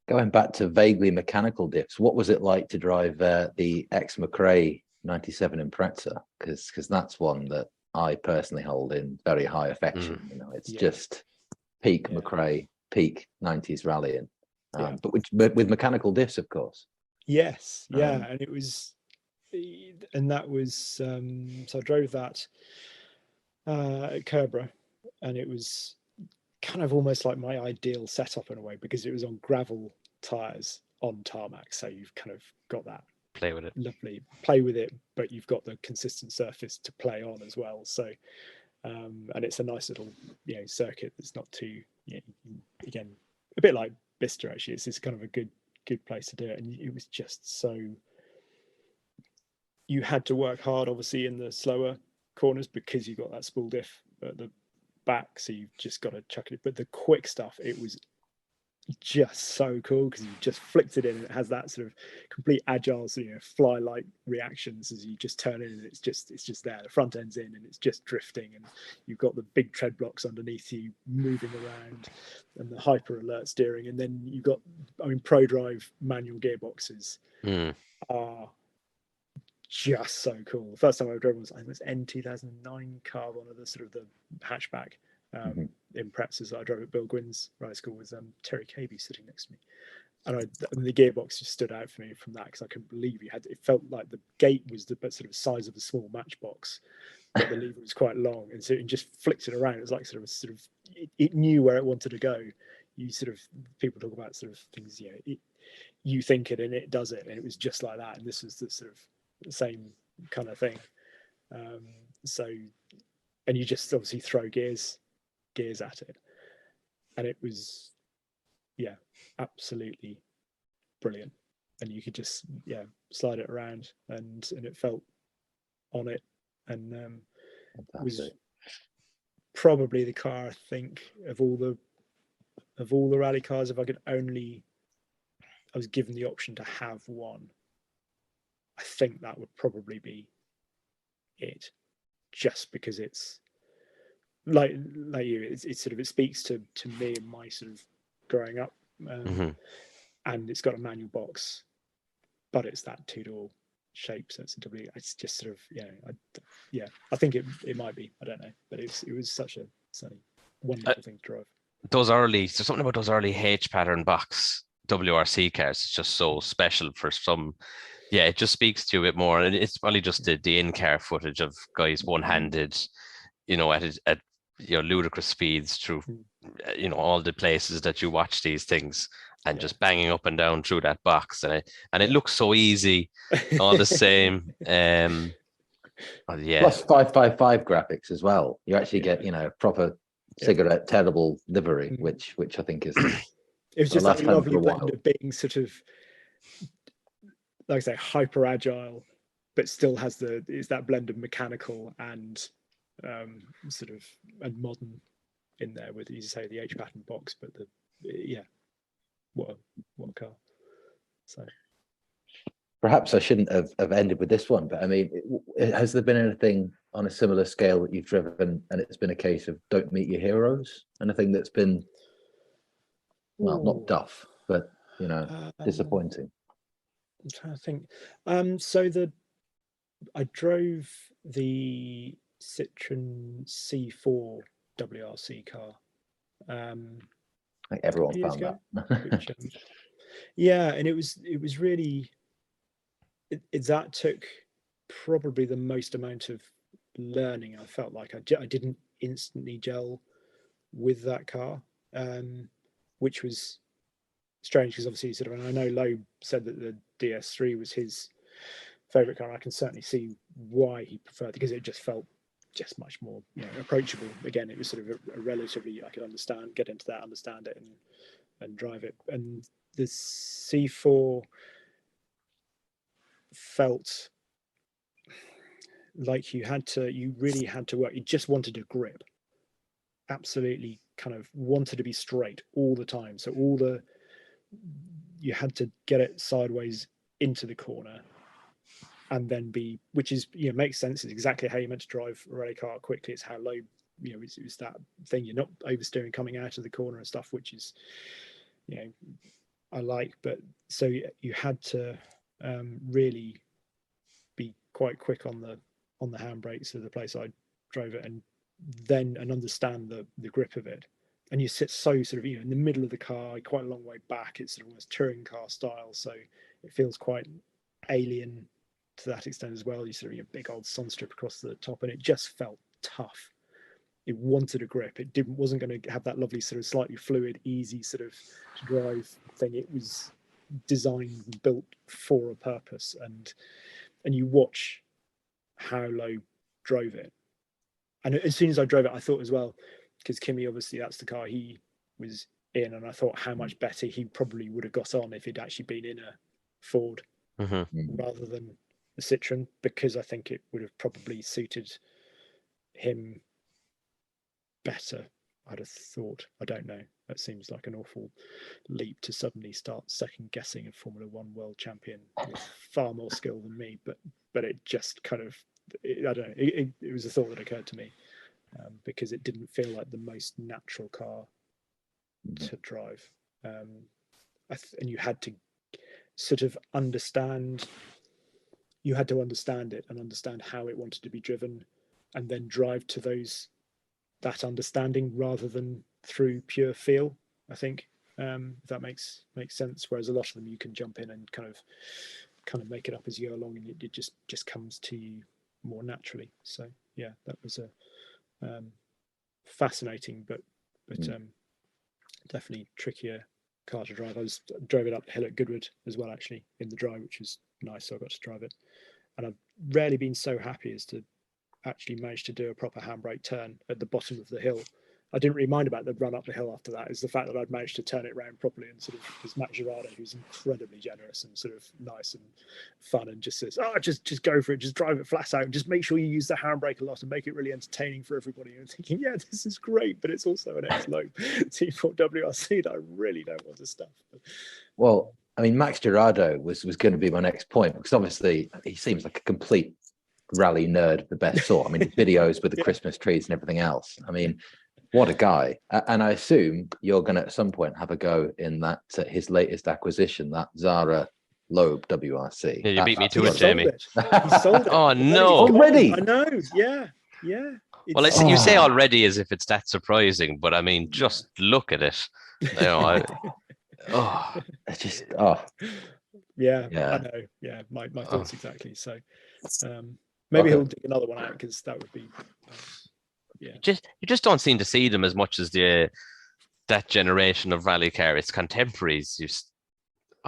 Going back to vaguely mechanical diffs, what was it like to drive the ex-McRae 97 Impreza? Because that's one that I personally hold in very high affection. It's just peak McRae, peak 90s rallying, but with mechanical diffs, of course. Yes, and it was, and that was so I drove that at Kerbera, and it was kind of almost like my ideal setup in a way, because it was on gravel tires on tarmac, so you've kind of got that play with it, but you've got the consistent surface to play on as well. So and it's a nice little circuit that's not too again, a bit like Bicester actually. It's kind of a good place to do it, and it was just so, you had to work hard obviously in the slower corners because you got that spool diff at the back, so you've just got to chuck it. But the quick stuff, it was just so cool, because you just flicked it in and it has that sort of complete agile fly-like reactions as you just turn in, and it's just there, the front end's in and it's just drifting, and you've got the big tread blocks underneath you moving around, and the hyper alert steering, and then you've got, Pro Drive manual gearboxes are just so cool. The first time I drove was, I think it was N 2009 carb, one of the sort of the hatchback Imprezas that I drove at Bill Gwynn's ride school, with Terry Cabey sitting next to me, and the gearbox just stood out for me from that, because I couldn't believe it felt like the gate was the sort of size of a small matchbox, but the lever was quite long, and so it just flicked it around. It was like it knew where it wanted to go. People talk about sort of things, you think it and it does it, and it was just like that, and this was the sort of the same kind of thing. And you just obviously throw gears at it, and it was absolutely brilliant, and you could just slide it around, and it felt on it, and it was probably the car, I think, of all the rally cars, if I was given the option to have one, I think that would probably be it, just because it's like you, it's sort of, it speaks to me and my sort of growing up, and it's got a manual box, but it's that two-door shape, so it's just sort of I think it might be, I don't know, but it was such a wonderful thing to drive. There's something about those early H pattern box WRC cars, it's just so special for some. It just speaks to you a bit more, and it's probably just the in-car footage of guys one-handed, at ludicrous speeds through, all the places that you watch these things, and just banging up and down through that box, and it looks so easy, all the same. Yeah. Plus 555 graphics as well. You actually get, proper cigarette terrible livery, which I think is it was just a lovely blend of being sort of, like I say, hyper agile, but still has that blend of mechanical and sort of and modern in there with, you say, the H pattern box, but what a car. So perhaps I shouldn't have ended with this one, but I mean, has there been anything on a similar scale that you've driven and it's been a case of don't meet your heroes? Anything that's been, well, not duff, but disappointing? I'm trying to think. So I drove the Citroen C4 WRC car. Like everyone found that. Which, yeah, and it was really that took probably the most amount of learning. I felt like I didn't instantly gel with that car, which was strange because obviously sort of, and I know Loeb said that the DS3 was his favorite car. I can certainly see why he preferred it, because it just felt just much more approachable. Again, it was sort of a relatively, I could get into that, understand it, and drive it. And the C4 felt like you really had to work. You just wanted to grip, absolutely kind of wanted to be straight all the time. So you had to get it sideways into the corner and then which is, makes sense. It's exactly how you meant to drive a rally car quickly. It's how low, it's that thing. You're not oversteering coming out of the corner and stuff, which is, I like. But so you had to really be quite quick on the handbrakes of the place I drove it, and understand the grip of it. And you sit so sort of, in the middle of the car, quite a long way back. It's sort of almost touring car style, so it feels quite alien to that extent as well. You sort of, big old sun strip across the top, and it just felt tough. It wanted a grip. It wasn't going to have that lovely sort of slightly fluid, easy sort of to drive thing. It was designed, built for a purpose, and you watch how Low drove it. And as soon as I drove it, I thought as well, because Kimi, obviously, that's the car he was in, and I thought how much better he probably would have got on if he'd actually been in a Ford rather than the Citroen, because I think it would have probably suited him better, I'd have thought. I don't know. That seems like an awful leap to suddenly start second guessing a Formula One world champion with far more skill than me, but it just kind of, I don't know, it was a thought that occurred to me, because it didn't feel like the most natural car to drive. And you had to sort of understand it and understand how it wanted to be driven, and then drive to that understanding rather than through pure feel, I think. If that makes sense. Whereas a lot of them you can jump in and kind of make it up as you go along, and it just comes to you more naturally. So yeah, that was a fascinating but definitely trickier car to drive. I drove it up the hill at Goodwood as well, actually, in the dry, which was nice. So I got to drive it, and I've rarely been so happy as to actually manage to do a proper handbrake turn at the bottom of the hill. I didn't really mind about the run up the hill after that, is the fact that I'd managed to turn it around properly, and sort of, because Matt Girardo, who's incredibly generous and sort of nice and fun, and just says, just go for it, just drive it flat out, and just make sure you use the handbrake a lot and make it really entertaining for everybody. And I'm thinking, yeah, this is great, but it's also an X-Lobe T4 WRC that I really don't want to stuff. Well, I mean, Max Girardo was going to be my next point, because obviously he seems like a complete rally nerd of the best sort. I mean, his videos with the Christmas trees and everything else. I mean, what a guy. And I assume you're going to at some point have a go in that his latest acquisition, that Zara Loeb WRC. Yeah, you beat me to it, Jamie. He sold it. Oh, no. Already? I know. Yeah. Well, you say already as if it's that surprising, but I mean, just look at it. It's just, Yeah, I know. Yeah, my thoughts exactly. So maybe he'll dig another one out, because that would be... yeah, you just don't seem to see them as much as that generation of rally car. It's contemporaries.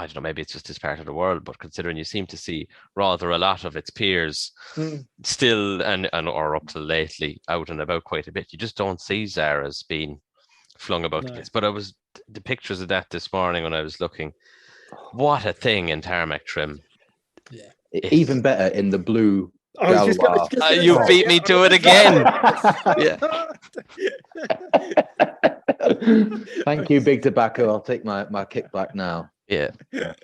I don't know, maybe it's just this part of the world, but considering you seem to see rather a lot of its peers still and or up to lately out and about quite a bit, you just don't see Zara's being flung about the place. But the pictures of that this morning when I was looking, what a thing in tarmac trim. Yeah, even better in the blue. You beat me to it again. Thank you, Big Tobacco. I'll take my kickback now. Yeah. Well,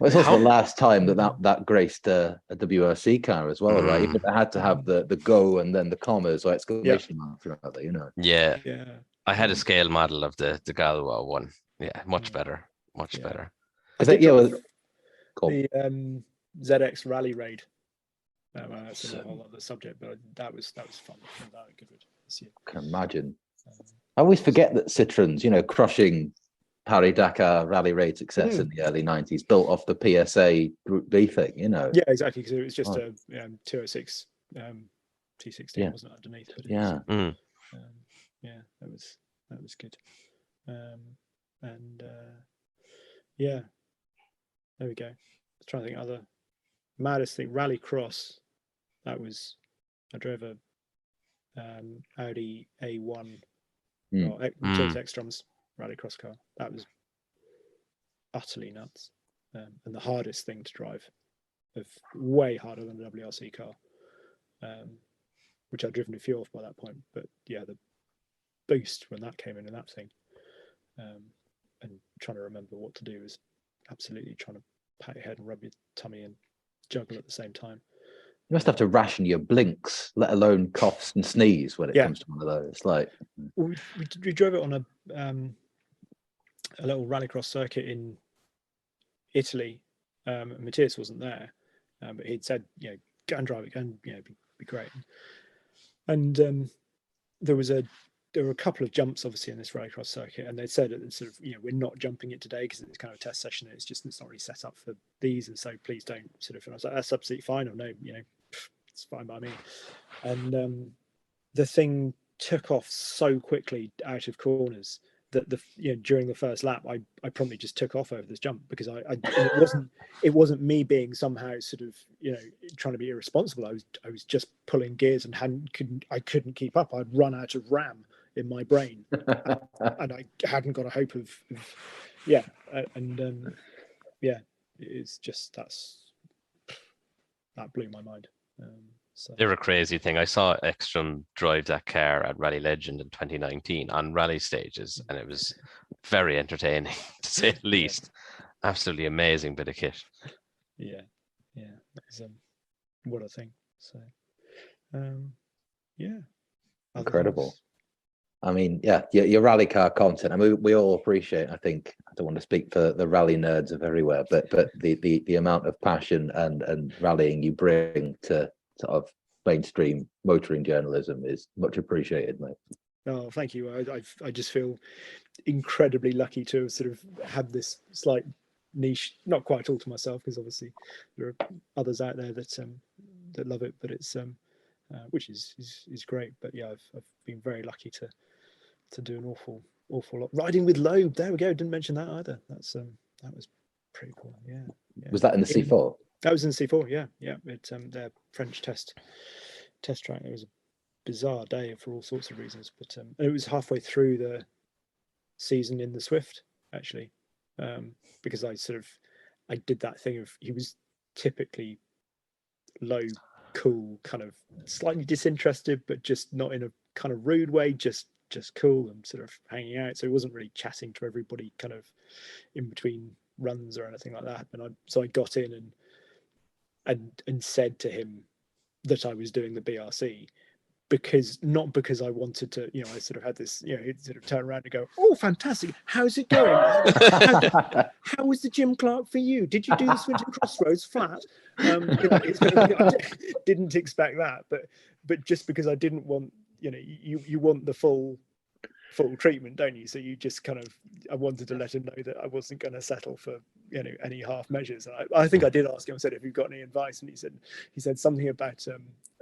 it's also the last time that graced a WRC car as well, right? It had to have the go and then the commas or exclamation mark throughout there, you know. Yeah. I had a scale model of the Galwa one. Yeah, much better. Much better. I think the ZX Rally Raid. That's a whole other subject, but that was fun. That was good. I can imagine. I always forget that Citroen's, crushing Paris Dakar Rally Raid success in the early 90s, built off the PSA Group B thing, Yeah, exactly. Because it was just a 206 T16, wasn't it, underneath? But that was good. There we go. I was trying to think other maddest thing. Rally Cross. I drove a Audi A1 Matthias Ekstrom's Rally Cross car. That was utterly nuts, and the hardest thing to drive, way harder than a WRC car, which I'd driven a few off by that point. But yeah, the boost when that came in and that thing, and trying to remember what to do was absolutely trying to pat your head and rub your tummy and juggle at the same time. You must have to ration your blinks, let alone coughs and sneeze when it comes to one of those. Like, we drove it on a little rallycross circuit in Italy. Matthias wasn't there, but he'd said, go and drive it, and be great. And there were a couple of jumps obviously in this rallycross circuit, and they said that sort of we're not jumping it today because it's kind of a test session. It's not really set up for these, and so please don't sort of. And I was like, that's absolutely fine. Or no, it's fine by me. And the thing took off so quickly out of corners that during the first lap, I promptly just took off over this jump because it wasn't me being somehow sort of trying to be irresponsible. I was just pulling gears and I couldn't keep up. I'd run out of RAM in my brain, and I hadn't got a hope of it's just that blew my mind. They're a crazy thing. I saw Ekstrom drive that car at Rally Legend in 2019 on rally stages, and it was very entertaining to say the least. Absolutely amazing bit of kit. Yeah, that was what a thing. So, incredible. I mean, your rally car content. I mean, we all appreciate. I think I don't want to speak for the rally nerds of everywhere, but the amount of passion and rallying you bring to sort of mainstream motoring journalism is much appreciated, mate. Oh, thank you. I just feel incredibly lucky to have sort of had this slight niche, not quite all to myself, because obviously there are others out there that love it, but it's which is great. But yeah, I've been very lucky to do an awful lot. Riding with Loeb, there we go. Didn't mention that either. That was pretty cool. Yeah. Was that in the C4? That was in C4. Yeah. It's their French test track. It was a bizarre day for all sorts of reasons, but it was halfway through the season in the Swift actually, because I did that thing of he was typically low, cool, kind of slightly disinterested, but just not in a kind of rude way, just cool and sort of hanging out. So he wasn't really chatting to everybody kind of in between runs or anything like that. And I got in and said to him that I was doing the BRC, not because I wanted to, I sort of had this, he'd sort of turn around and go, "Oh, fantastic! How's it going? How was the Jim Clark for you? Did you do the Swinton Crossroads flat?" I didn't expect that, but just because I didn't want, you want the full treatment, don't you? So you just kind of, I wanted to let him know that I wasn't going to settle for any half measures. And I think I did ask him. I said, "Have you got any advice?" And he said something about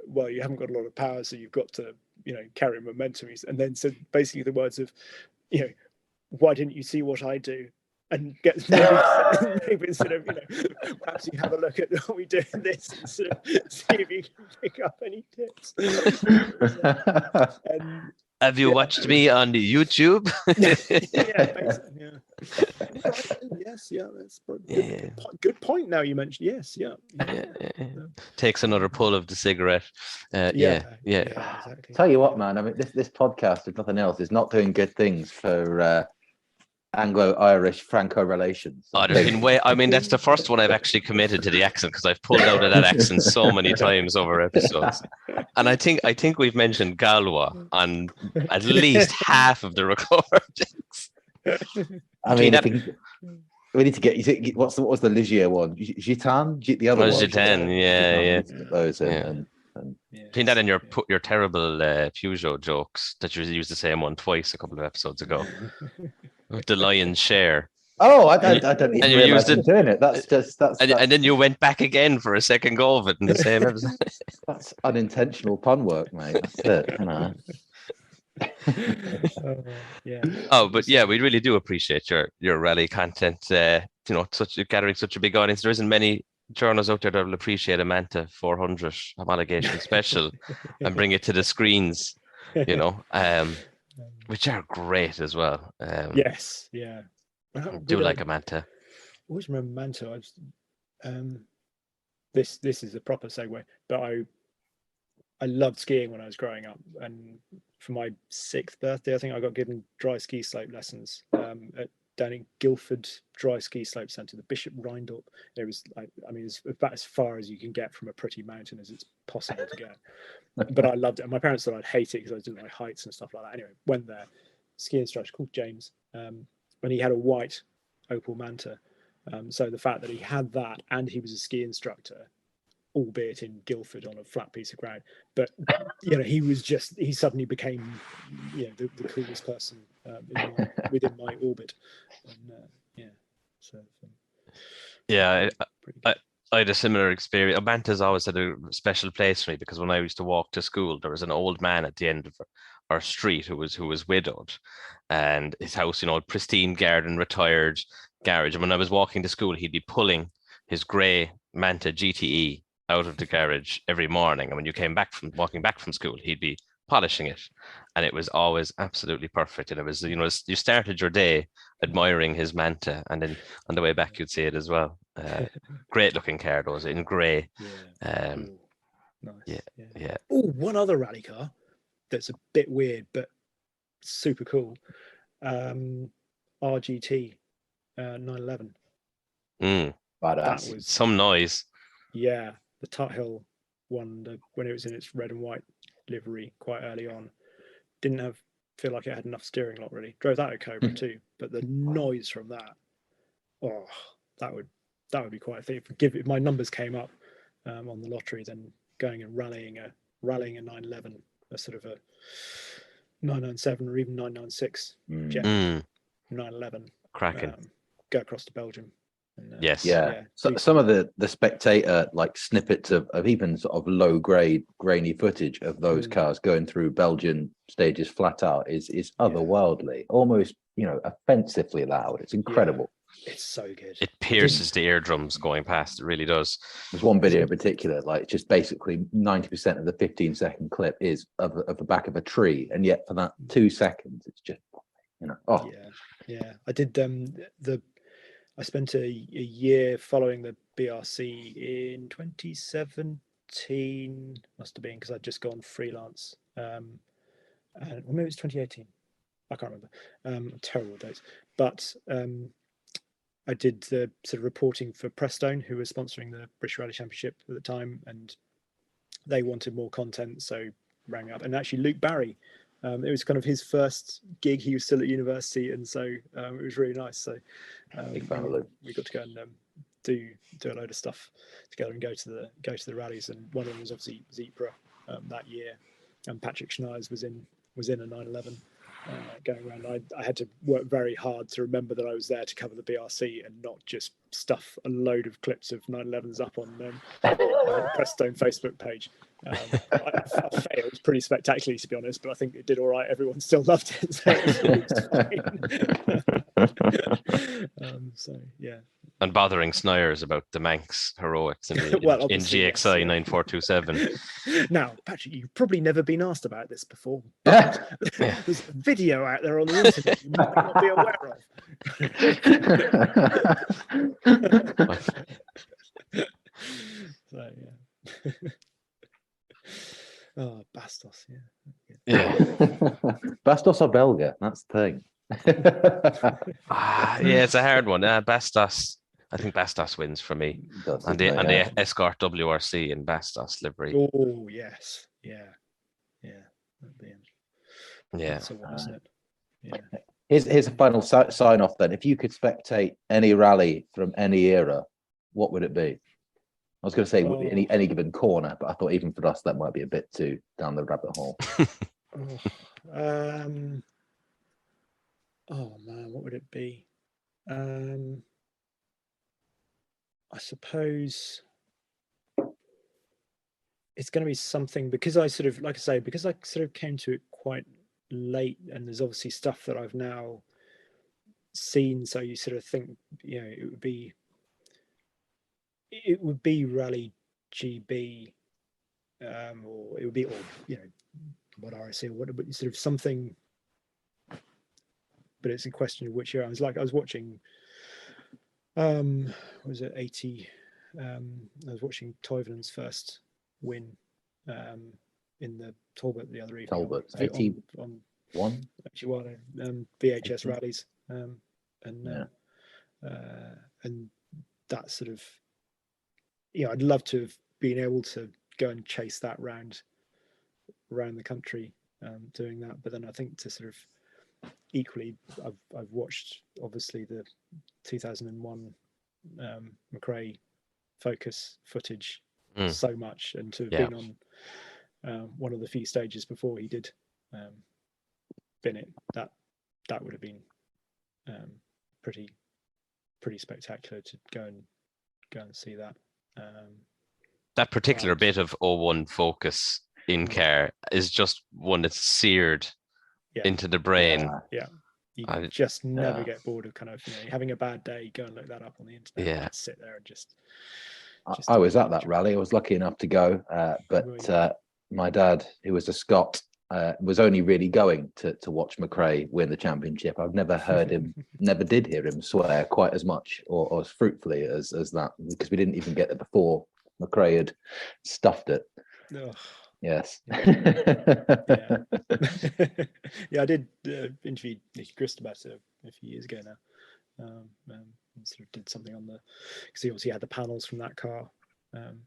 well, you haven't got a lot of power, so you've got to carry momentum. And then said basically the words of, "Why didn't you see what I do?" and get maybe instead of perhaps you have a look at what we do in this and sort of see if you can pick up any tips. Have you watched me on YouTube? Yes, that's good point. Now you mentioned yes, Takes another pull of the cigarette. Exactly. Tell you what, man. I mean, this podcast, if nothing else, is not doing good things for Anglo-Irish Franco relations. Oh, there's been way. I mean, that's the first one I've actually committed to the accent because I've pulled out of that accent so many times over episodes. And I think we've mentioned Galway on at least half of the recordings. I mean, we need to get. What was the Ligier one? Gitan, the other one. Gitan, yeah. Those and between that and your terrible Peugeot jokes that you used the same one twice a couple of episodes ago. The lion's share. Oh, I don't even realize I'm doing it. And then you went back again for a second go of it in the same episode. That's unintentional pun work, mate. That's it. But we really do appreciate your rally content. Gathering such a big audience. There isn't many journalists out there that will appreciate a Manta 400 homologation special and bring it to the screens. Which are great as well. Yes, yeah. I do like a Manta. Always remember Manta. This is a proper segue, but I loved skiing when I was growing up, and for my 6th birthday, I think I got given dry ski slope lessons down in Guildford Dry Ski Slope Centre, the Bishop Rheindopp. It was it's about as far as you can get from a pretty mountain as it's possible to get. But I loved it. And my parents thought I'd hate it because I was doing heights and stuff like that. Anyway, went there. Ski instructor called James, when he had a white Opel Manta. So the fact that he had that and he was a ski instructor, albeit in Guildford on a flat piece of ground, but he suddenly became the coolest person within my orbit. I had a similar experience. Manta's always had a special place for me because when I used to walk to school, there was an old man at the end of our street who was widowed, and his house, pristine garden, retired garage. And when I was walking to school, he'd be pulling his grey Manta GTE out of the garage every morning, and when you came back from walking back from school, he'd be polishing it, and it was always absolutely perfect. And it was, you started your day admiring his Manta, and then on the way back you'd see it as well. Great looking car, those in grey. Nice. Yeah. Oh, one other rally car that's a bit weird but super cool. RGT 911. That was some noise. Yeah, the Tuthill one, when it was in its red and white livery quite early on, didn't feel like it had enough steering lock really. Drove that at Cobra too, but the noise from that, that would be quite a thing. If my numbers came up on the lottery, then going and rallying a 911, a sort of a 997 or even 996 jet 911, cracking, go across to Belgium. Yes. Yeah. So some of the spectator snippets of even sort of low grade grainy footage of those cars going through Belgian stages flat out is otherworldly, almost offensively loud. It's incredible. It's so good. It pierces the eardrums going past. It really does. There's one video in particular, just basically 90% of the 15-second clip is of the back of a tree, and yet for that 2 seconds, it's just I did I spent a year following the BRC in 2017, must have been, because I'd just gone freelance. Or maybe it's 2018. I can't remember. Terrible dates. But I did the sort of reporting for Prestone, who was sponsoring the British Rally Championship at the time, and they wanted more content, so rang up. And actually, Luke Barry, it was kind of his first gig. He was still at university, and so it was really nice. So we got to go and do a load of stuff together and go to the rallies. And one of them was obviously Zebra that year, and Patrick Schneers was in a 911. going around. I had to work very hard to remember that I was there to cover the BRC and not just stuff a load of clips of 9/11s up on Prestone Facebook page. I failed pretty spectacularly, to be honest, but I think it did all right. Everyone still loved it, so it was fine. So yeah. And bothering Snyers about the Manx heroics in GXI 9427. Now, Patrick, you've probably never been asked about this before, but there's a video out there on the internet you might not be aware of. So yeah. Oh, Bastos, yeah. Bastos or Belga? That's the thing. Yeah, it's a hard one. Bastos. I think Bastos wins for me. And the Escort WRC in Bastos livery. Oh yes, yeah. That'd be that's a one, isn't it? Yeah. Here's a final sign off then. If you could spectate any rally from any era, what would it be? I was going to say any given corner, but I thought even for us that might be a bit too down the rabbit hole. Oh man, what would it be? I suppose it's going to be something, because I sort of, like I say, because I sort of came to it quite late, and there's obviously stuff that I've now seen. So you sort of think, it would be Rally GB, or it would be, what RSC or whatever, but sort of something. But it's a question of which year. I was watching. Was it 80? I was watching Toivonen first win in the Talbot the other evening. Talbot 81. VHS rallies, and that sort of, I'd love to have been able to go and chase that around the country, doing that. But then I think to sort of equally, I've watched obviously the 2001 McRae Focus footage so much, and to have been on one of the few stages before he did Bennett, that would have been pretty spectacular to go and see that. That particular bit of 01 Focus in Car is just one that's seared into the brain. You just never get bored of kind of having a bad day, go and look that up on the internet, and sit there and just I was at that rally. I was lucky enough to go, but my dad, who was a Scot, was only really going to watch McRae win the championship. I've never heard him, never did hear him swear quite as much or as fruitfully as that, because we didn't even get there before McRae had stuffed it. Ugh. Yes. Yeah, I did interview Nicky Grist about it a few years ago now. And sort of did something on because he obviously had the panels from that car in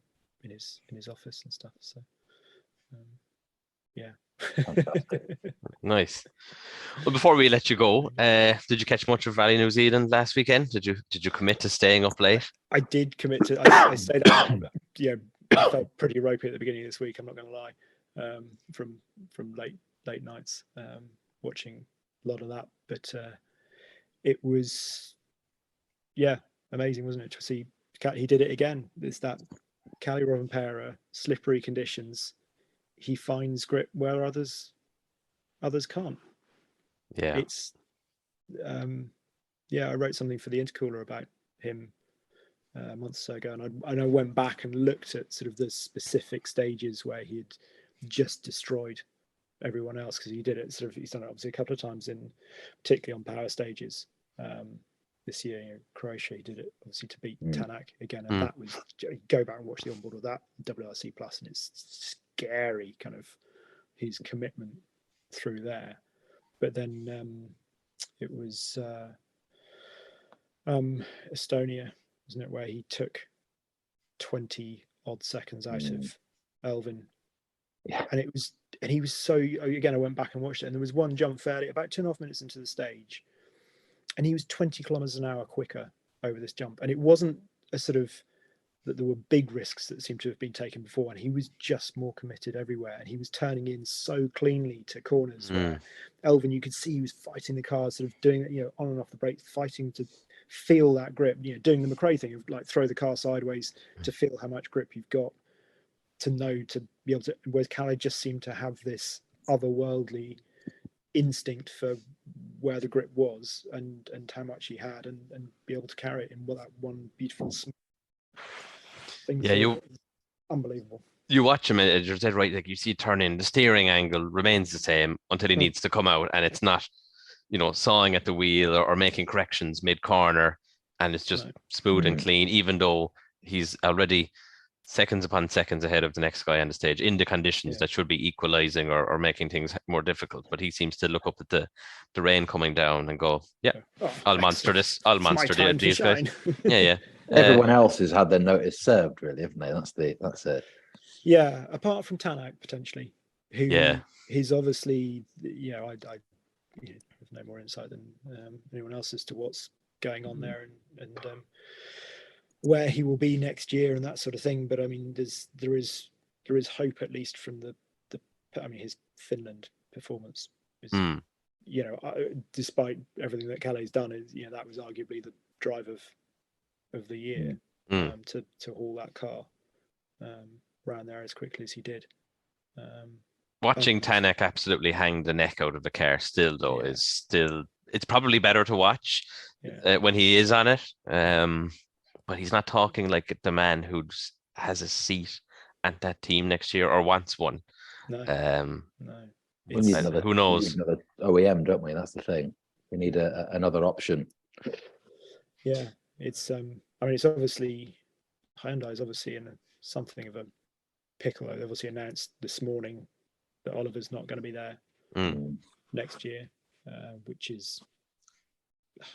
his office and stuff. So yeah. Nice. Well, before we let you go, did you catch much of Rally New Zealand last weekend? Did you commit to staying up late? I did commit to. I stayed up. I felt pretty ropey at the beginning of this week, I'm not going to lie, from late nights, watching a lot of that. But it was, amazing, wasn't it, to see he did it again. It's that Cali Rovanpera, slippery conditions. He finds grip where others can't. Yeah. It's I wrote something for the intercooler about him months or so ago, and I went back and looked at sort of the specific stages where he had just destroyed everyone else, because he did it he's done it obviously a couple of times, particularly on power stages. This year in Croatia, he did it obviously to beat Tanak again, and that was, go back and watch the onboard of that WRC Plus, and it's scary kind of his commitment through there. But then it was Estonia, wasn't it, where he took 20 odd seconds out of Elvin. And he was so, again, I went back and watched it, and there was one jump fairly about 2.5 minutes into the stage, and he was 20 kilometers an hour quicker over this jump. And it wasn't a sort of that there were big risks that seemed to have been taken before, and he was just more committed everywhere, and he was turning in so cleanly to corners where Elvin, you could see he was fighting the car, sort of doing it, you know, on and off the brakes, fighting to feel that grip, you know, doing the McRae thing of like throw the car sideways to feel how much grip you've got, to know, to be able to, whereas Calais just seemed to have this otherworldly instinct for where the grip was and how much he had, and be able to carry it in that one beautiful thing. Yeah, unbelievable. You watch him and you're dead right, like you see it turn in, the steering angle remains the same until he needs to come out, and it's not, you know, sawing at the wheel or making corrections mid-corner, and it's just smooth and clean, even though he's already seconds upon seconds ahead of the next guy on the stage in the conditions that should be equalizing or making things more difficult. But he seems to look up at the rain coming down and go, I'll monster this. I'll monster these guys. Yeah. Everyone else has had their notice served, really, haven't they? That's it. Yeah, apart from Tanak potentially, who he's obviously, you know, I have no more insight than anyone else as to what's going on there and where he will be next year and that sort of thing. But I mean, there is hope, at least from the I mean, his Finland performance is, you know, despite everything that Calais done, is, you know, that was arguably the drive of the year, to haul that car around there as quickly as he did. Watching Tanak absolutely hang the neck out of the car still, though, is still, it's probably better to watch when he is on it. But he's not talking like the man who has a seat at that team next year or wants one. No. We need another, who knows? We need another OEM, don't we? That's the thing. We need another option. Yeah, it's I mean, it's obviously, Hyundai is obviously in something of a pickle. They obviously announced this morning that Oliver's not going to be there next year, which is, I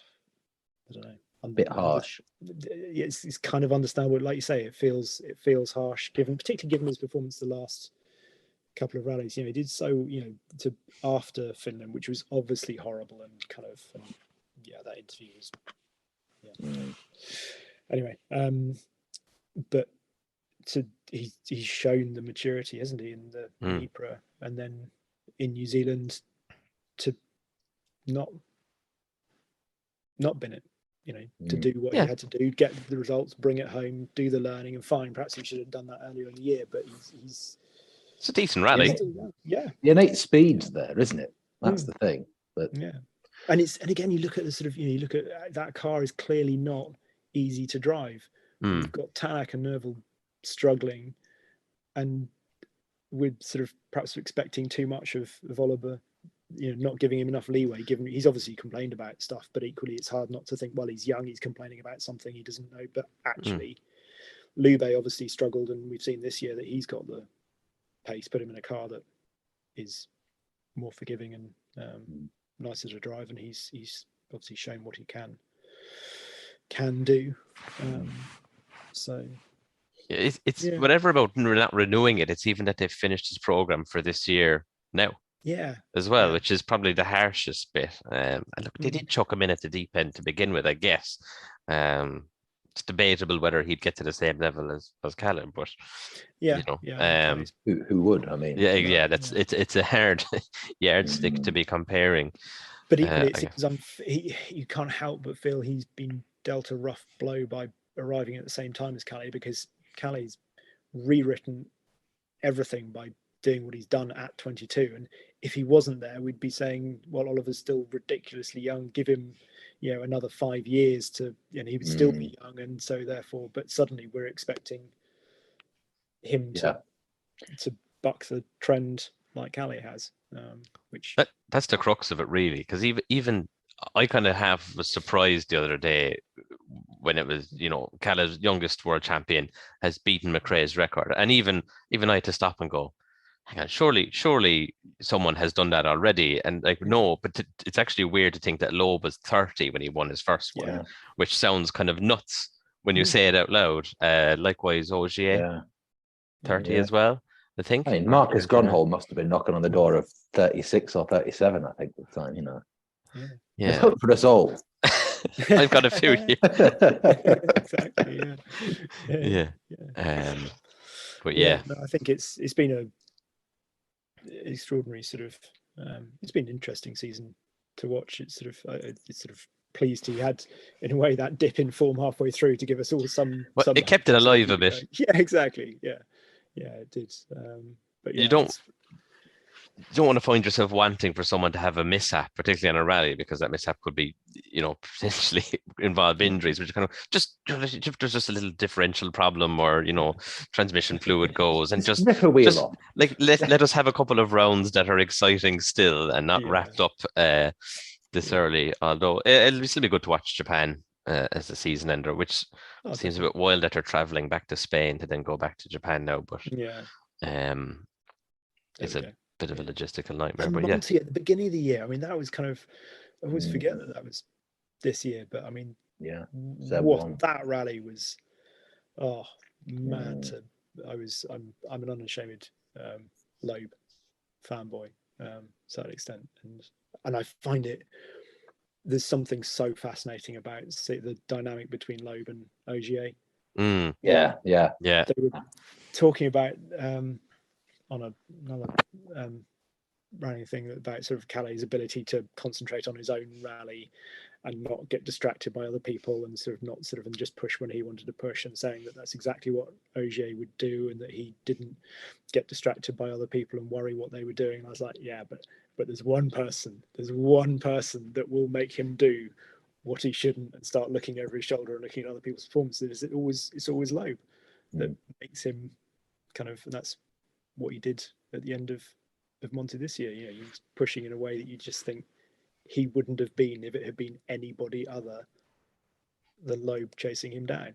don't know, a bit harsh. It's kind of understandable. Like you say, it feels harsh, particularly given his performance the last couple of rallies. You know, he did so, you know, to after Finland, which was obviously horrible and kind of, that interview was, Anyway, but he's shown the maturity, hasn't he, in the Ypres, and then in New Zealand to not bin it, you know, to do what he had to do, get the results, bring it home, do the learning, and fine. Perhaps he should have done that earlier in the year, but it's a decent rally. The innate speed's there, isn't it? That's the thing. But and again, you look at the sort of, you know, you look at that car is clearly not easy to drive. You've got Tanak and Nerval struggling, and we're sort of perhaps expecting too much of Oliver, you know, not giving him enough leeway. Given he's obviously complained about stuff, but equally it's hard not to think, well, he's young, he's complaining about something he doesn't know. But actually, Lube obviously struggled, and we've seen this year that he's got the pace, put him in a car that is more forgiving and nicer to drive, and he's obviously shown what he can do. So it's whatever about not renewing it. It's even that they've finished his program for this year now. As well, which is probably the harshest bit. And look, they did chuck him in at the deep end to begin with, I guess. It's debatable whether he'd get to the same level as Callum, but you know, who would? I mean, that's it's a hard yardstick to be comparing. But equally, it seems you can't help but feel he's been dealt a rough blow by arriving at the same time as Calais, because Calais' rewritten everything by doing what he's done at 22, and if he wasn't there, we'd be saying, well, Oliver's still ridiculously young, give him, you know, another 5 years to, you know, he would still be young, and so therefore, but suddenly we're expecting him to buck the trend like Calais has, which that's the crux of it, really, because even I kind of was surprised the other day when it was, you know, Calais' youngest world champion has beaten McRae's record, and even I had to stop and go, hang on, surely someone has done that already. And like, no, but it's actually weird to think that Loeb was 30 when he won his first one, which sounds kind of nuts when you say it out loud. Likewise, Ogier, 30 as well, I think. I mean, Marcus Grönholm must have been knocking on the door of 36 or 37, I think, at the time, you know. Yeah. Hope for us all. I've got a few here. Exactly. Yeah. But no, I think it's been a extraordinary sort of. It's been an interesting season to watch. It's sort of pleased he had, in a way, that dip in form halfway through to give us all some. It kept it alive a bit. Yeah, exactly. Yeah, it did. But yeah, you don't want to find yourself wanting for someone to have a mishap, particularly on a rally, because that mishap could be, potentially involve injuries, which kind of there's just a little differential problem, or transmission fluid goes, and just rip a wheel off. Like let us have a couple of rounds that are exciting still, and not wrapped up this early. Although it'll still be good to watch Japan as a season ender, which seems a bit wild that they're traveling back to Spain to then go back to Japan now. But it's a bit of a logistical nightmare. And but Monty at the beginning of the year, I mean, that was kind of, I always forget that was this year, but I mean, what that rally was, man, I'm an unashamed Loeb fanboy to that extent, and I find there's something so fascinating about the dynamic between Loeb and OGA. Yeah. They were talking about on another rallying thing about sort of Calais' ability to concentrate on his own rally and not get distracted by other people, and and just push when he wanted to push, and saying that that's exactly what Ogier would do, and that he didn't get distracted by other people and worry what they were doing. And I was like, yeah, but there's one person that will make him do what he shouldn't and start looking over his shoulder and looking at other people's performances. It's always Loeb that makes him kind of, and that's what he did at the end of Monty this year. He was pushing in a way that you just think he wouldn't have been if it had been anybody other than Loeb chasing him down.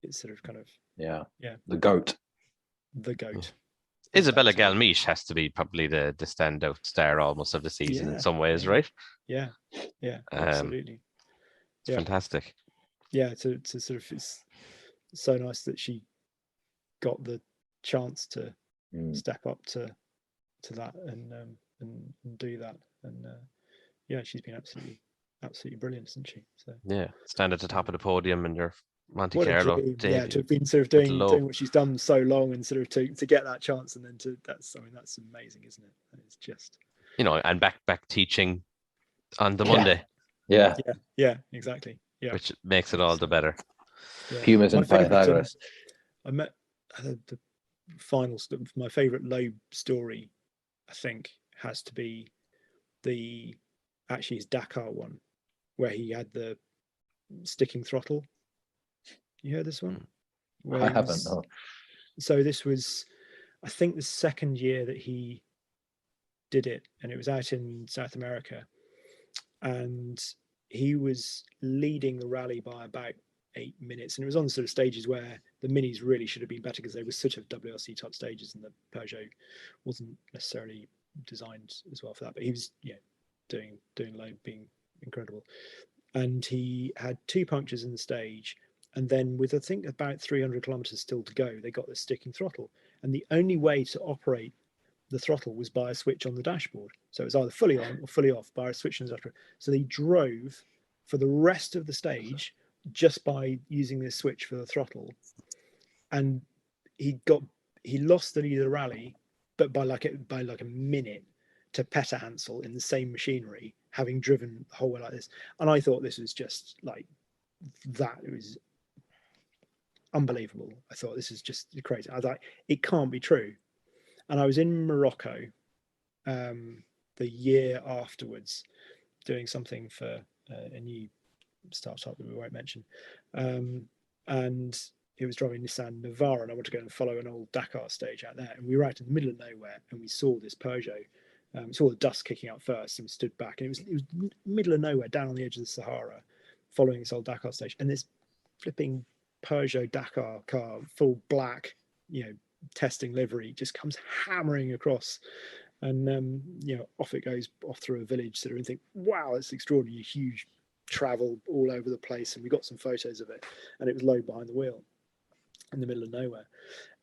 It's sort of kind of the goat. Isabella Galmiche has to be probably the standout star almost of the season in some ways, right? Yeah, absolutely. It's fantastic. Yeah, to sort of, it's so nice that she got the chance to step up to that and do that, and she's been absolutely brilliant, isn't she? So stand at the top of the podium and you're Monte what Carlo. to have been sort of doing what she's done so long, and sort of to get that chance, and then that's amazing, isn't it? And it's just and back teaching on the Monday. Yeah, exactly. Yeah, which makes it all the better. Pumas and Pythagoras. I met the final. My favorite Loeb story, I think, has to be his Dakar one, where he had the sticking throttle. You heard this one? I haven't. No. So this was, I think, the second year that he did it, and it was out in South America, and he was leading the rally by about 8 minutes, and it was on sort of stages where the minis really should have been better, because they were sort of WRC type stages, and the Peugeot wasn't necessarily designed as well for that. But he was doing Loeb, being incredible, and he had 2 punctures in the stage, and then with I think about 300 kilometers still to go, they got the sticking throttle, and the only way to operate the throttle was by a switch on the dashboard. So it was either fully on or fully off by a switch on the dashboard. So they drove for the rest of the stage just by using this switch for the throttle, and he lost the lead of the rally, but by like a minute, to Petter Hansel in the same machinery, having driven the whole way like this. And I thought this was just like that. It was unbelievable. I thought, this is just crazy. I was like, it can't be true. And I was in Morocco the year afterwards, doing something for a new startup that we won't mention, and he was driving Nissan Navara, and I wanted to go and follow an old Dakar stage out there, and we were out in the middle of nowhere, and we saw this Peugeot. Saw the dust kicking out first, and we stood back, and it was middle of nowhere, down on the edge of the Sahara, following this old Dakar stage, and this flipping Peugeot Dakar car, full black, testing livery, just comes hammering across, and off it goes, off through a village sort of, and think, wow, it's extraordinary, huge travel all over the place. And we got some photos of it, and it was Loeb behind the wheel in the middle of nowhere,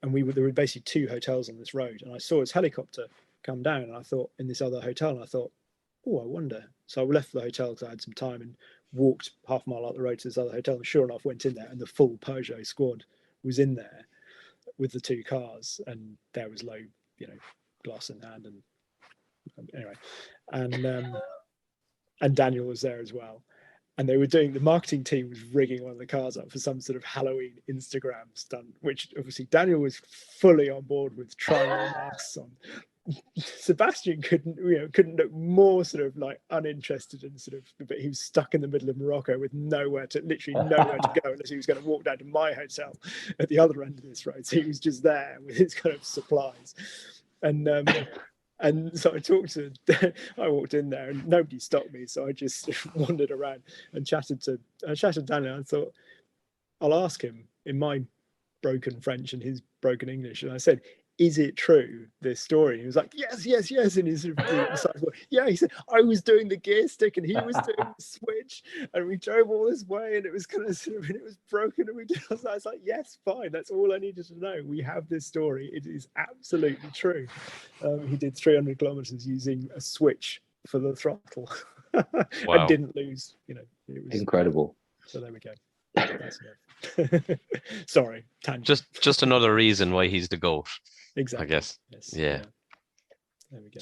and there were basically 2 hotels on this road, and I saw his helicopter come down, and I thought, in this other hotel, and I thought, oh, I wonder. So I left the hotel because I had some time and walked half a mile up the road to this other hotel. And sure enough, went in there, and the full Peugeot squad was in there with the 2 cars, and there was Low, glass in hand, and anyway, and Daniel was there as well. And they were the marketing team was rigging one of the cars up for some sort of Halloween Instagram stunt, which obviously Daniel was fully on board with, trying all masks on. Sebastian couldn't look more sort of like uninterested and but he was stuck in the middle of Morocco with literally nowhere to go unless he was going to walk down to my hotel at the other end of this road. So he was just there with his kind of supplies. And so I walked in there and nobody stopped me. So I just wandered around and chatted to Daniel. I thought, I'll ask him in my broken French and his broken English. And I said, is it true, this story? He was like, yes. And he's yeah, he said, I was doing the gear stick and he was doing the switch, and we drove all this way, and it was kind of and it was broken, and I was like, yes, fine, that's all I needed to know. We have this story. It is absolutely true. He did 300 kilometers using a switch for the throttle. Wow. And didn't lose. It was incredible. So there we go. That's enough. Sorry, tangent. Just another reason why he's the GOAT. Exactly. I guess. Yes. Yeah. There we go.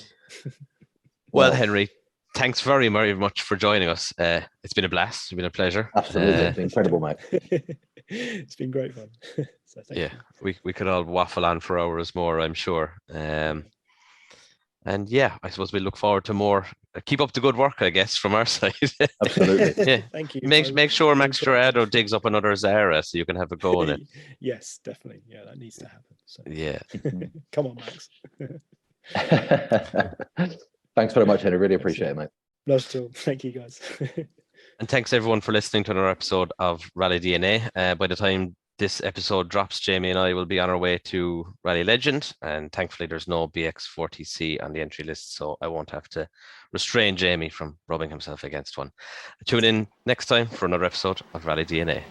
Well, Henry, thanks very, very much for joining us. It's been a blast. It's been a pleasure. Absolutely. It's been incredible, mate. It's been great fun. So thank you. We could all waffle on for hours more, I'm sure. And yeah, I suppose we look forward to more. Keep up the good work, I guess, from our side. Absolutely. Yeah. Thank you. Make sure Max Gerardo digs up another Zara so you can have a go in it. Yes, definitely. Yeah, that needs to happen. So. Yeah. Come on, Max. Thanks very much, Henry. Really appreciate it, mate. Not at all. Thank you, guys. And thanks everyone for listening to another episode of Rally DNA. By the time this episode drops, Jamie and I will be on our way to Rally Legend, and thankfully there's no BX40C on the entry list, so I won't have to restrain Jamie from rubbing himself against one. Tune in next time for another episode of Rally DNA.